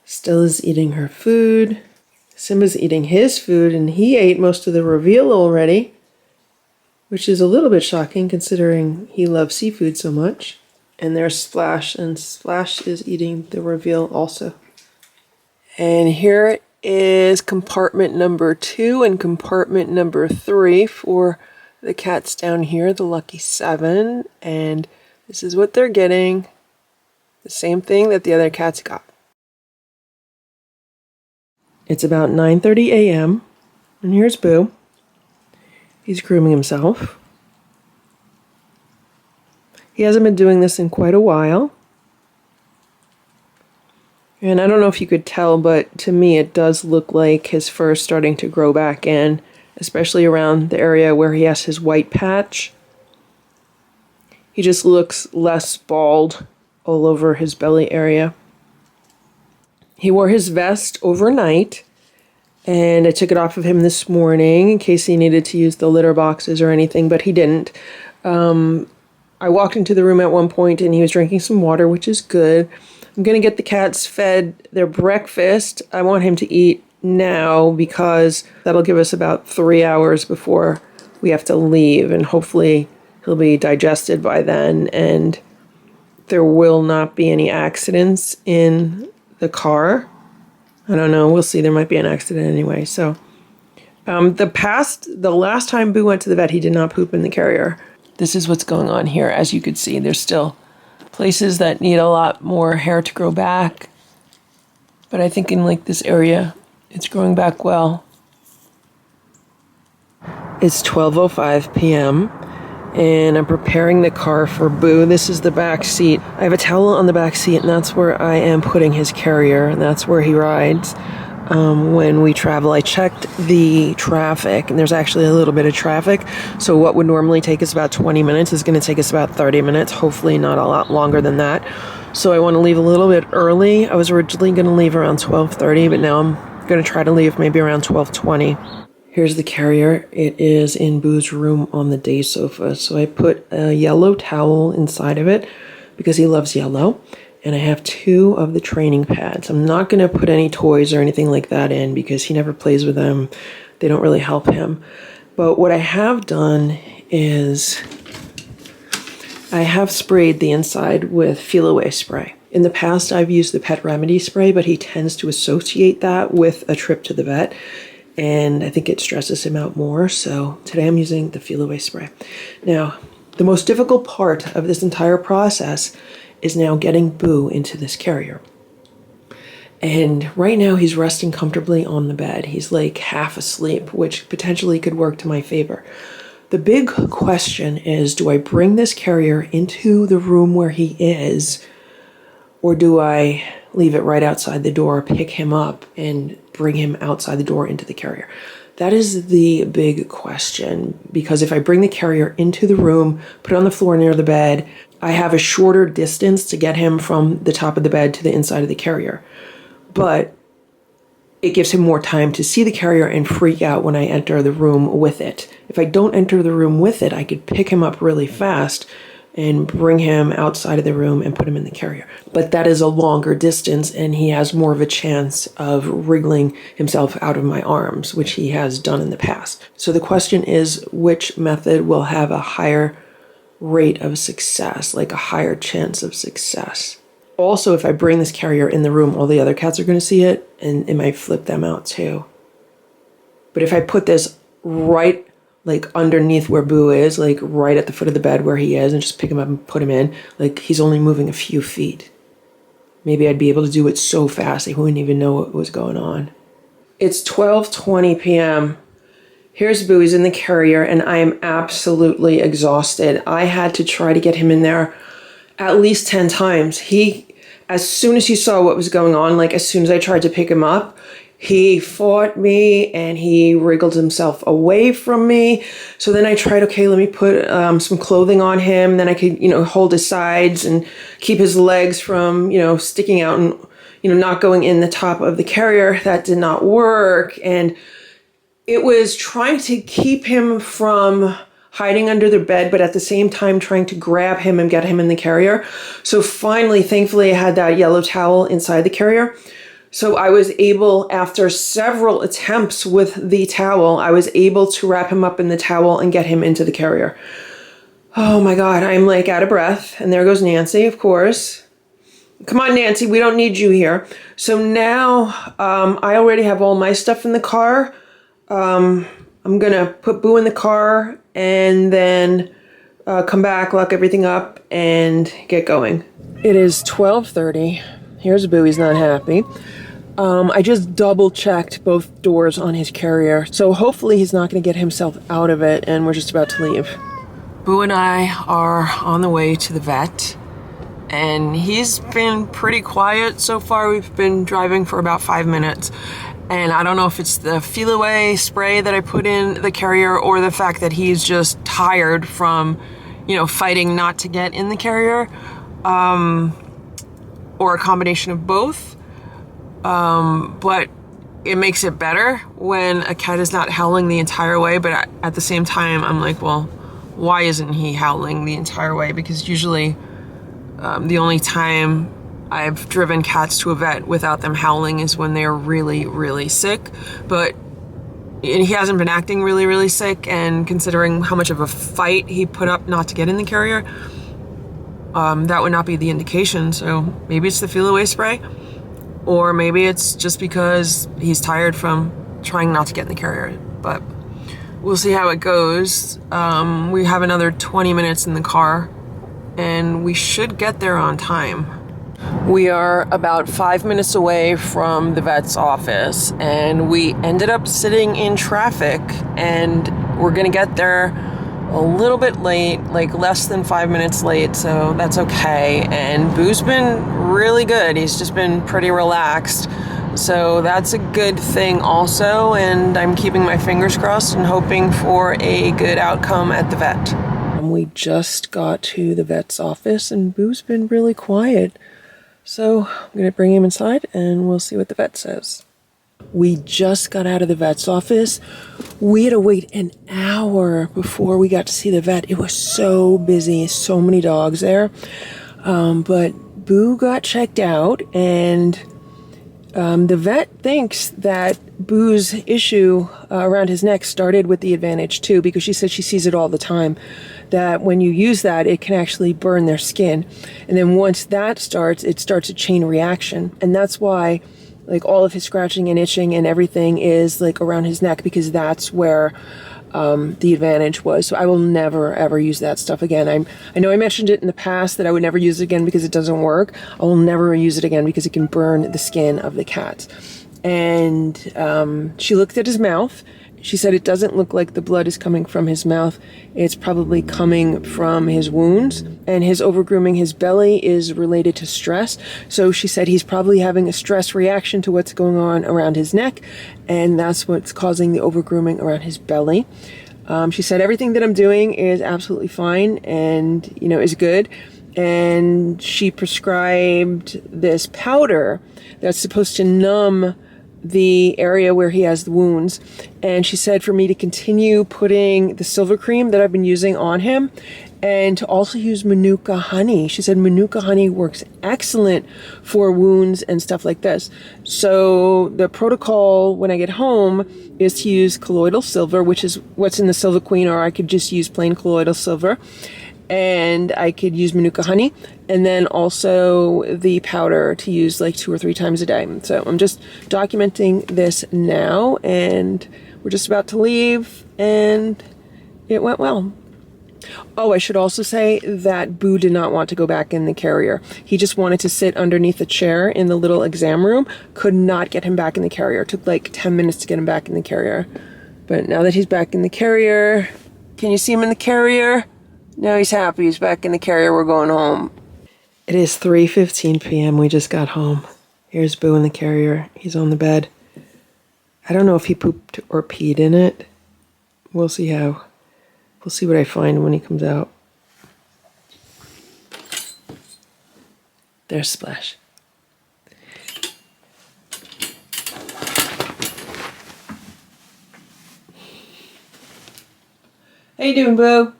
Stella's eating her food. Simba's eating his food, and he ate most of the Reveal already, which is a little bit shocking considering he loves seafood so much. And there's Splash, and Splash is eating the Reveal also. And here is compartment number 2 and compartment number 3 for the cats down here, the lucky 7. And this is what they're getting. The same thing that the other cats got. It's about 9:30 a.m. and here's Boo. He's grooming himself. He hasn't been doing this in quite a while. And I don't know if you could tell, but to me it does look like his fur is starting to grow back in, especially around the area where he has his white patch. He just looks less bald all over his belly area. He wore his vest overnight, and I took it off of him this morning in case he needed to use the litter boxes or anything, but he didn't. I walked into the room at one point and he was drinking some water, which is good. I'm going to get the cats fed their breakfast. I want him to eat now because that'll give us about 3 hours before we have to leave, and hopefully he'll be digested by then and there will not be any accidents in the car. I don't know. We'll see. There might be an accident anyway. So the last time Boo went to the vet, he did not poop in the carrier. This is what's going on here. As you could see, there's still places that need a lot more hair to grow back. But I think in like this area, it's growing back well. It's 12:05 p.m. and I'm preparing the car for Boo. This is the back seat. I have a towel on the back seat, and that's where I am putting his carrier, and that's where he rides when we travel. I checked the traffic, and there's actually a little bit of traffic, so what would normally take us about 20 minutes is going to take us about 30 minutes, hopefully not a lot longer than that. So I want to leave a little bit early. I was originally going to leave around 12:30, but now I'm going to try to leave maybe around 12:20. Here's the carrier. It is in Boo's room on the day sofa. So I put a yellow towel inside of it because he loves yellow. And I have 2 of the training pads. I'm not going to put any toys or anything like that in because he never plays with them. They don't really help him. But what I have done is I have sprayed the inside with Feel Away spray. In the past, I've used the Pet Remedy spray, but he tends to associate that with a trip to the vet. And I think it stresses him out more. So today I'm using the Feel Away spray. Now, the most difficult part of this entire process is now getting Boo into this carrier. And right now he's resting comfortably on the bed. He's like half asleep, which potentially could work to my favor. The big question is, do I bring this carrier into the room where he is, or do I leave it right outside the door, pick him up, and bring him outside the door into the carrier? That is the big question, because if I bring the carrier into the room, put it on the floor near the bed, I have a shorter distance to get him from the top of the bed to the inside of the carrier. But it gives him more time to see the carrier and freak out when I enter the room with it. If I don't enter the room with it, I could pick him up really fast and bring him outside of the room and put him in the carrier. But that is a longer distance, and he has more of a chance of wriggling himself out of my arms, which he has done in the past. So the question is, which method will have a higher rate of success, like a higher chance of success? Also, if I bring this carrier in the room, all the other cats are going to see it, and it might flip them out too. But if I put this right, like underneath where Boo is, like right at the foot of the bed where he is, and just pick him up and put him in, like he's only moving a few feet. Maybe I'd be able to do it so fast they wouldn't even know what was going on. It's 12:20 p.m. Here's Boo, he's in the carrier, and I am absolutely exhausted. I had to try to get him in there at least 10 times. As soon as he saw what was going on, like as soon as I tried to pick him up, he fought me and he wriggled himself away from me. So then I tried, okay, let me put some clothing on him. Then I could, hold his sides and keep his legs from, sticking out and, not going in the top of the carrier. That did not work. And it was trying to keep him from hiding under the bed, but at the same time trying to grab him and get him in the carrier. So finally, thankfully, I had that yellow towel inside the carrier. So I was able, after several attempts with the towel, I was able to wrap him up in the towel and get him into the carrier. Oh my God, I'm like out of breath. And there goes Nancy, of course. Come on, Nancy, we don't need you here. So now I already have all my stuff in the car. I'm going to put Boo in the car and then come back, lock everything up, and get going. It is 12:30. Here's Boo. He's not happy. I just double-checked both doors on his carrier, so hopefully he's not going to get himself out of it, and we're just about to leave. Boo and I are on the way to the vet, and he's been pretty quiet so far. We've been driving for about 5 minutes. And I don't know if it's the Feline spray that I put in the carrier or the fact that he's just tired from, fighting not to get in the carrier, or a combination of both. But it makes it better when a cat is not howling the entire way. But at the same time, I'm like, well, why isn't he howling the entire way? Because usually the only time I've driven cats to a vet without them howling is when they're really, really sick. But he hasn't been acting really, really sick, and considering how much of a fight he put up not to get in the carrier, that would not be the indication. So maybe it's the Feline spray, or maybe it's just because he's tired from trying not to get in the carrier. But we'll see how it goes. We have another 20 minutes in the car, and we should get there on time. We are about 5 minutes away from the vet's office, and we ended up sitting in traffic, and we're gonna get there a little bit late, like less than 5 minutes late, so that's okay. And Boo's been really good. He's just been pretty relaxed, so that's a good thing also, and I'm keeping my fingers crossed and hoping for a good outcome at the vet. We just got to the vet's office, and Boo's been really quiet. So I'm going to bring him inside and we'll see what the vet says. We just got out of the vet's office. We had to wait an hour before we got to see the vet. It was so busy, so many dogs there. But Boo got checked out, and the vet thinks that Boo's issue around his neck started with the Advantage 2, because she said she sees it all the time, that when you use that, it can actually burn their skin. And then once that starts, it starts a chain reaction. And that's why, like, all of his scratching and itching and everything is like around his neck, because that's where the advantage was. So I will never ever use that stuff again. I know I mentioned it in the past that I would never use it again because it doesn't work. I will never use it again because it can burn the skin of the cats. And she looked at his mouth. She said it doesn't look like the blood is coming from his mouth. It's probably coming from his wounds. And his overgrooming his belly is related to stress. So she said he's probably having a stress reaction to what's going on around his neck. And that's what's causing the overgrooming around his belly. She said everything that I'm doing is absolutely fine and, is good. And she prescribed this powder that's supposed to numb the area where he has the wounds, and she said for me to continue putting the silver cream that I've been using on him and to also use Manuka honey. She said Manuka honey works excellent for wounds and stuff like this. So the protocol when I get home is to use colloidal silver, which is what's in the Silver Queen, or I could just use plain colloidal silver. And I could use Manuka honey, and then also the powder to use like 2 or 3 times a day. So I'm just documenting this now, and we're just about to leave, and it went well. Oh, I should also say that Boo did not want to go back in the carrier. He just wanted to sit underneath the chair in the little exam room. Could not get him back in the carrier. It took like 10 minutes to get him back in the carrier. But now that he's back in the carrier, can you see him in the carrier? Now he's happy. He's back in the carrier. We're going home. It is 3:15 p.m. We just got home. Here's Boo in the carrier. He's on the bed. I don't know if he pooped or peed in it. We'll see how. We'll see what I find when he comes out. There's Splash. How you doing, Boo?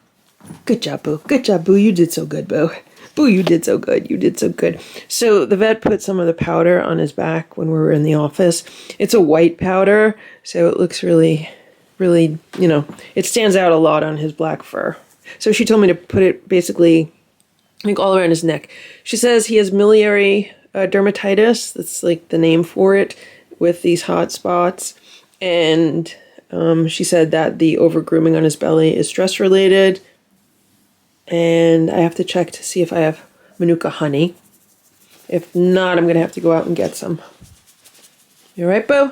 Good job, Boo. Good job, Boo. You did so good, Boo. Boo, you did so good. You did so good. So the vet put some of the powder on his back when we were in the office. It's a white powder, so it looks really, really, it stands out a lot on his black fur. So she told me to put it basically like all around his neck. She says he has miliary dermatitis. That's like the name for it, with these hot spots. And she said that the overgrooming on his belly is stress related. And I have to check to see if I have Manuka honey. If not, I'm going to have to go out and get some. You all right, Boo?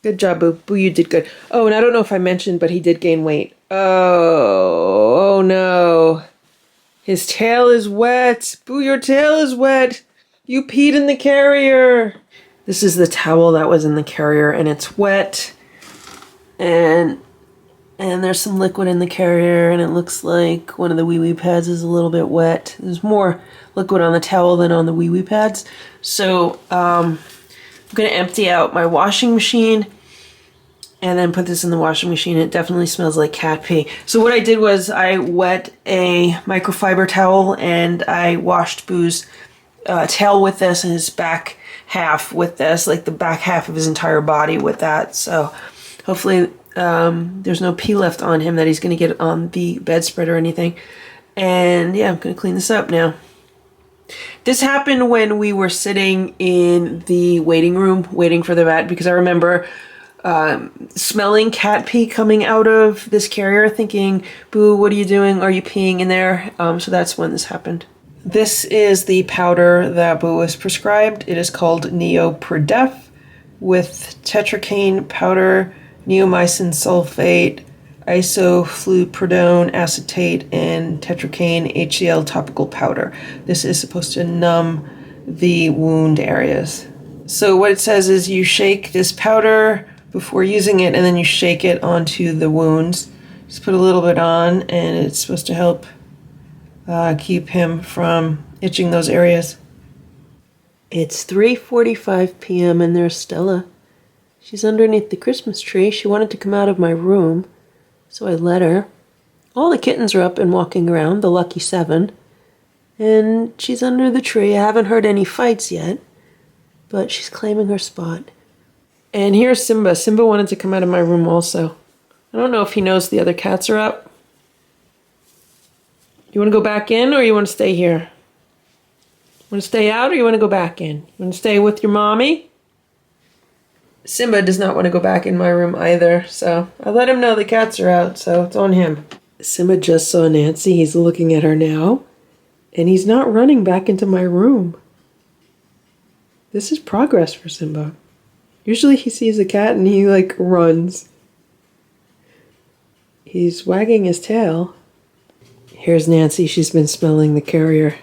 Good job, Boo. Boo, you did good. Oh, and I don't know if I mentioned, but he did gain weight. Oh no. His tail is wet. Boo, your tail is wet. You peed in the carrier. This is the towel that was in the carrier, and it's wet. And there's some liquid in the carrier, and it looks like one of the wee-wee pads is a little bit wet. There's more liquid on the towel than on the wee-wee pads. So I'm going to empty out my washing machine and then put this in the washing machine. It definitely smells like cat pee. So what I did was I wet a microfiber towel and I washed Boo's tail with this and his back half with this, like the back half of his entire body with that. So hopefully there's no pee left on him that he's going to get on the bedspread or anything. And yeah, I'm going to clean this up now. This happened when we were sitting in the waiting room waiting for the vet, because I remember smelling cat pee coming out of this carrier, thinking, Boo, what are you doing? Are you peeing in there? So that's when this happened. This is the powder that Boo was prescribed. It is called Neoprodef with tetracaine powder, neomycin sulfate, isoflupridone acetate, and tetracaine HCl topical powder. This is supposed to numb the wound areas. So what it says is you shake this powder before using it, and then you shake it onto the wounds. Just put a little bit on, and it's supposed to help keep him from itching those areas. It's 3:45 p.m. and there's Stella. She's underneath the Christmas tree. She wanted to come out of my room, so I let her. All the kittens are up and walking around, the lucky 7. And she's under the tree. I haven't heard any fights yet, but she's claiming her spot. And here's Simba. Simba wanted to come out of my room also. I don't know if he knows the other cats are up. You want to go back in, or you want to stay here? Want to stay out, or you want to go back in? You want to stay with your mommy? Simba does not want to go back in my room either, so I let him know the cats are out, so it's on him. Simba just saw Nancy. He's looking at her now, and he's not running back into my room. This is progress for Simba. Usually he sees a cat and he, like, runs. He's wagging his tail. Here's Nancy. She's been smelling the carrier.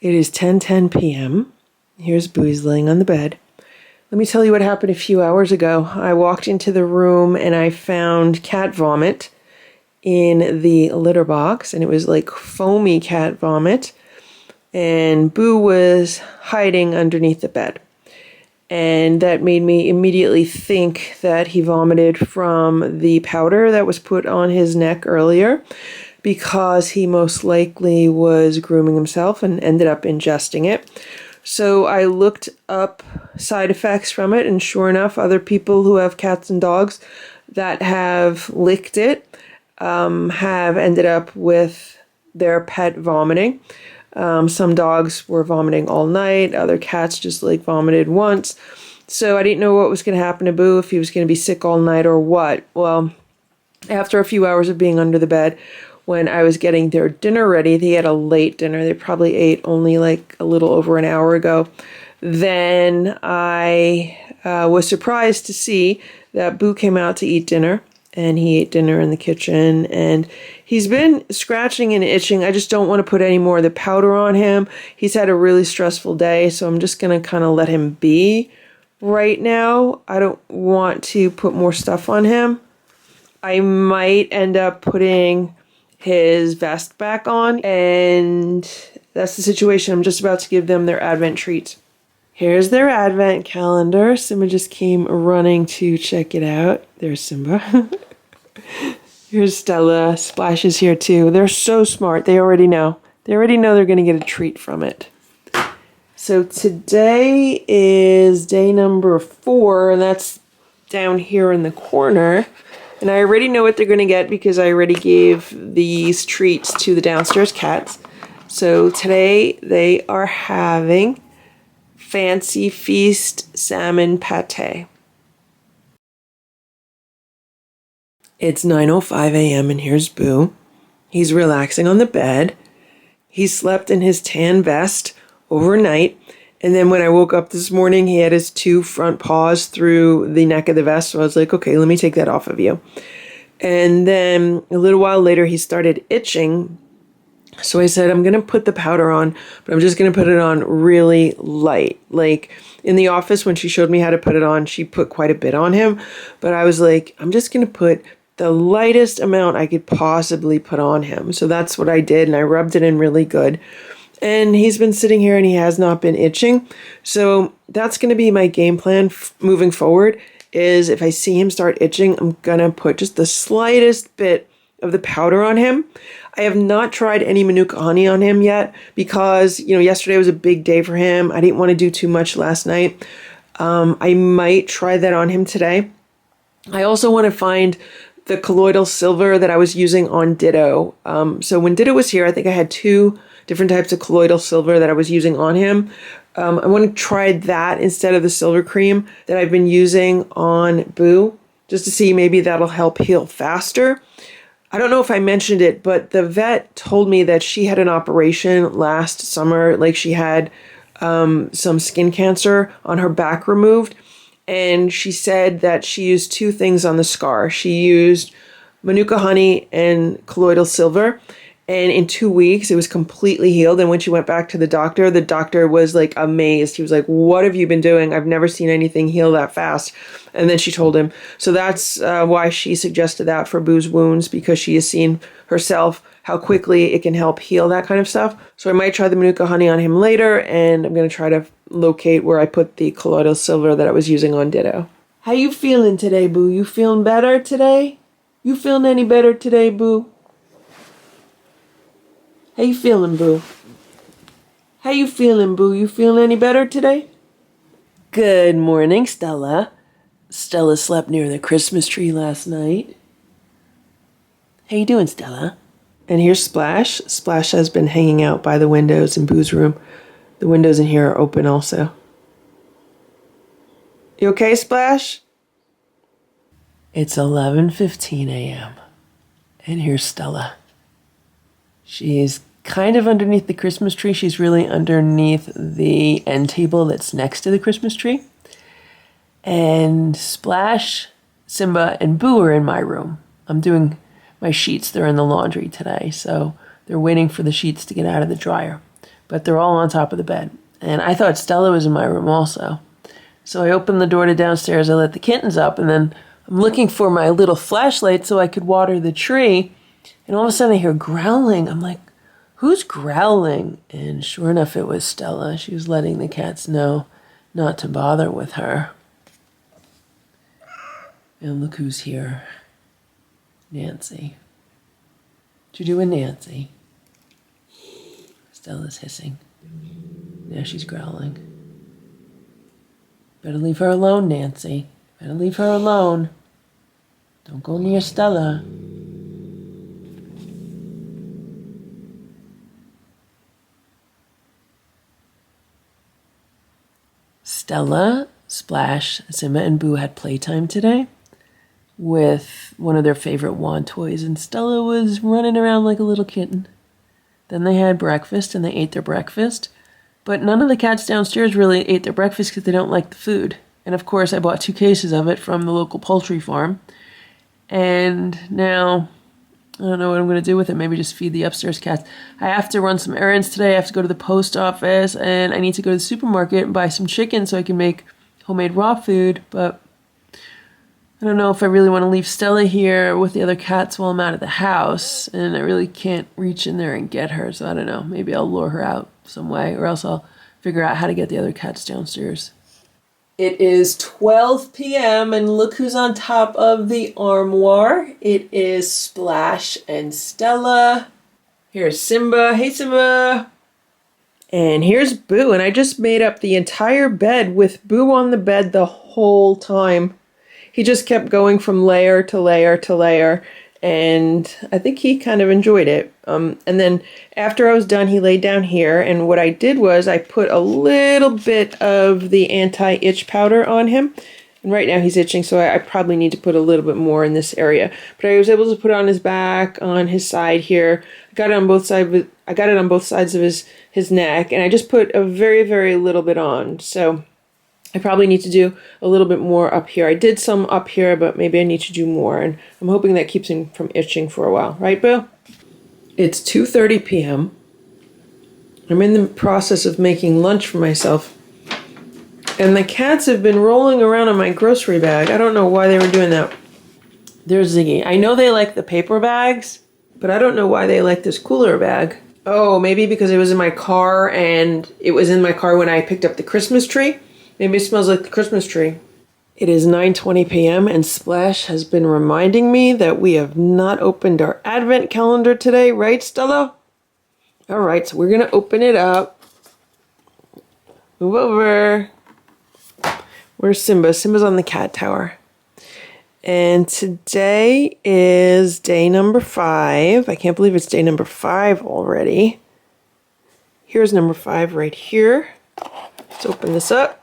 It is 10:10 p.m. Here's Boo. He's laying on the bed. Let me tell you what happened a few hours ago. I walked into the room and I found cat vomit in the litter box, and it was like foamy cat vomit. And Boo was hiding underneath the bed. And that made me immediately think that he vomited from the powder that was put on his neck earlier, because he most likely was grooming himself and ended up ingesting it. So I looked up side effects from it, and sure enough, other people who have cats and dogs that have licked it have ended up with their pet vomiting. Some dogs were vomiting all night. Other cats just like vomited once. So I didn't know what was going to happen to Boo, if he was going to be sick all night or what. Well, after a few hours of being under the bed, when I was getting their dinner ready, they had a late dinner. They probably ate only like a little over an hour ago. Then I was surprised to see that Boo came out to eat dinner, and he ate dinner in the kitchen, and he's been scratching and itching. I just don't want to put any more of the powder on him. He's had a really stressful day, so I'm just going to kind of let him be right now. I don't want to put more stuff on him. I might end up putting his vest back on, and that's the situation. I'm just about to give them their Advent treats. Here's their Advent calendar. Simba just came running to check it out. There's Simba. Here's Stella. Splash is here too. They're so smart. They already know. They already know they're going to get a treat from it. So today is day number 4, and that's down here in the corner. And I already know what they're going to get because I already gave these treats to the downstairs cats. So today they are having Fancy Feast salmon pate. It's 9:05 a.m. and here's Boo. He's relaxing on the bed. He slept in his tan vest overnight. And then when I woke up this morning, he had his 2 front paws through the neck of the vest. So I was like, okay, let me take that off of you. And then a little while later, he started itching. So I said, I'm going to put the powder on, but I'm just going to put it on really light. Like in the office, when she showed me how to put it on, she put quite a bit on him. But I was like, I'm just going to put the lightest amount I could possibly put on him. So that's what I did. And I rubbed it in really good. And he's been sitting here and he has not been itching. So that's going to be my game plan moving forward, is if I see him start itching, I'm going to put just the slightest bit of the powder on him. I have not tried any Manuka honey on him yet because, yesterday was a big day for him. I didn't want to do too much last night. I might try that on him today. I also want to find the colloidal silver that I was using on Ditto. So when Ditto was here, I think I had 2 different types of colloidal silver that I was using on him. I want to try that instead of the silver cream that I've been using on Boo, just to see maybe that'll help heal faster. I don't know if I mentioned it, but the vet told me that she had an operation last summer, like she had some skin cancer on her back removed. And she said that she used 2 things on the scar. She used Manuka honey and colloidal silver. And in 2 weeks, it was completely healed. And when she went back to the doctor was like amazed. He was like, what have you been doing? I've never seen anything heal that fast. And then she told him. So that's why she suggested that for Boo's wounds, because she has seen herself how quickly it can help heal that kind of stuff. So I might try the Manuka honey on him later. And I'm going to try to locate where I put the colloidal silver that I was using on Ditto. How you feeling today, Boo? You feeling better today? You feeling any better today, Boo? How you feeling, Boo? How you feeling, Boo? You feeling any better today? Good morning, Stella. Stella slept near the Christmas tree last night. How you doing, Stella? And here's Splash. Splash has been hanging out by the windows in Boo's room. The windows in here are open also. You okay, Splash? It's 11:15 a.m. and here's Stella. She's kind of underneath the Christmas tree. She's really underneath the end table that's next to the Christmas tree. And Splash, Simba, and Boo are in my room. I'm doing my sheets. They're in the laundry today, so they're waiting for the sheets to get out of the dryer. But they're all on top of the bed. And I thought Stella was in my room also. So I opened the door to downstairs. I let the kittens up, and then I'm looking for my little flashlight so I could water the tree. And all of a sudden I hear growling. I'm like, who's growling? And sure enough, it was Stella. She was letting the cats know not to bother with her. And look who's here. Nancy. What you doing, Nancy? Stella's hissing. Now she's growling. Better leave her alone, Nancy. Better leave her alone. Don't go near Stella. Stella, Splash, Simba, and Boo had playtime today with one of their favorite wand toys, and Stella was running around like a little kitten. Then they had breakfast, and they ate their breakfast, but none of the cats downstairs really ate their breakfast because they don't like the food. And of course, I bought 2 cases of it from the local poultry farm, and now I don't know what I'm going to do with it. Maybe just feed the upstairs cats. I have to run some errands today. I have to go to the post office, and I need to go to the supermarket and buy some chicken so I can make homemade raw food, but I don't know if I really want to leave Stella here with the other cats while I'm out of the house, and I really can't reach in there and get her, so I don't know. Maybe I'll lure her out some way, or else I'll figure out how to get the other cats downstairs. It is 12 p.m. and look who's on top of the armoire. It is Splash and Stella. Here's Simba. Hey, Simba. And here's Boo, and I just made up the entire bed with Boo on the bed the whole time. He just kept going from layer to layer to layer, and I think he kind of enjoyed it. And then after I was done, he laid down here, and what I did was I put a little bit of the anti-itch powder on him. And right now he's itching, so I probably need to put a little bit more in this area. But I was able to put it on his back, on his side here. I got it on both sides of his neck, and I just put a very, very little bit on. So I probably need to do a little bit more up here. I did some up here, but maybe I need to do more, and I'm hoping that keeps him from itching for a while. Right, Boo? It's 2:30 p.m. I'm in the process of making lunch for myself, and the cats have been rolling around in my grocery bag. I don't know why they were doing that. There's Ziggy. I know they like the paper bags, but I don't know why they like this cooler bag. Oh, maybe because it was in my car, and it was in my car when I picked up the Christmas tree. Maybe it smells like the Christmas tree. It is 9:20 p.m. and Splash has been reminding me that we have not opened our advent calendar today, right, Stella? All right, so we're going to open it up. Move over. Where's Simba? Simba's on the cat tower. And today is day number 5. I can't believe it's day number 5 already. Here's number 5 right here. Let's open this up.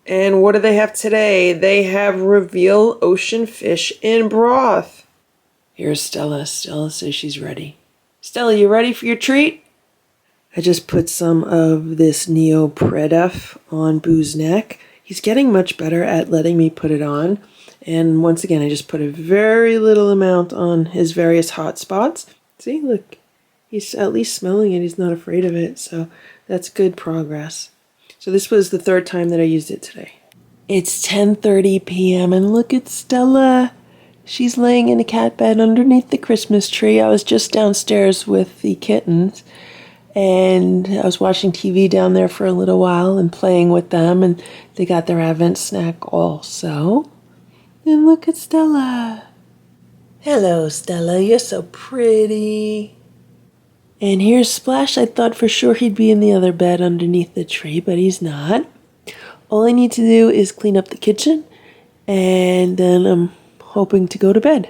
And what do they have today? They have reveal ocean fish in broth. Here's Stella. Stella says she's ready. Stella, you ready for your treat? I just put some of this neopredef on Boo's neck. He's getting much better at letting me put it on. And once again, I just put a very little amount on his various hot spots. See, look, he's at least smelling it. He's not afraid of it. So that's good progress. So this was the 3rd time that I used it today. It's 10:30 p.m. and look at Stella. She's laying in a cat bed underneath the Christmas tree. I was just downstairs with the kittens, and I was watching TV down there for a little while and playing with them, and they got their Advent snack also. And look at Stella. Hello, Stella. You're so pretty. And here's Splash. I thought for sure he'd be in the other bed underneath the tree, but he's not. All I need to do is clean up the kitchen, and then I'm hoping to go to bed.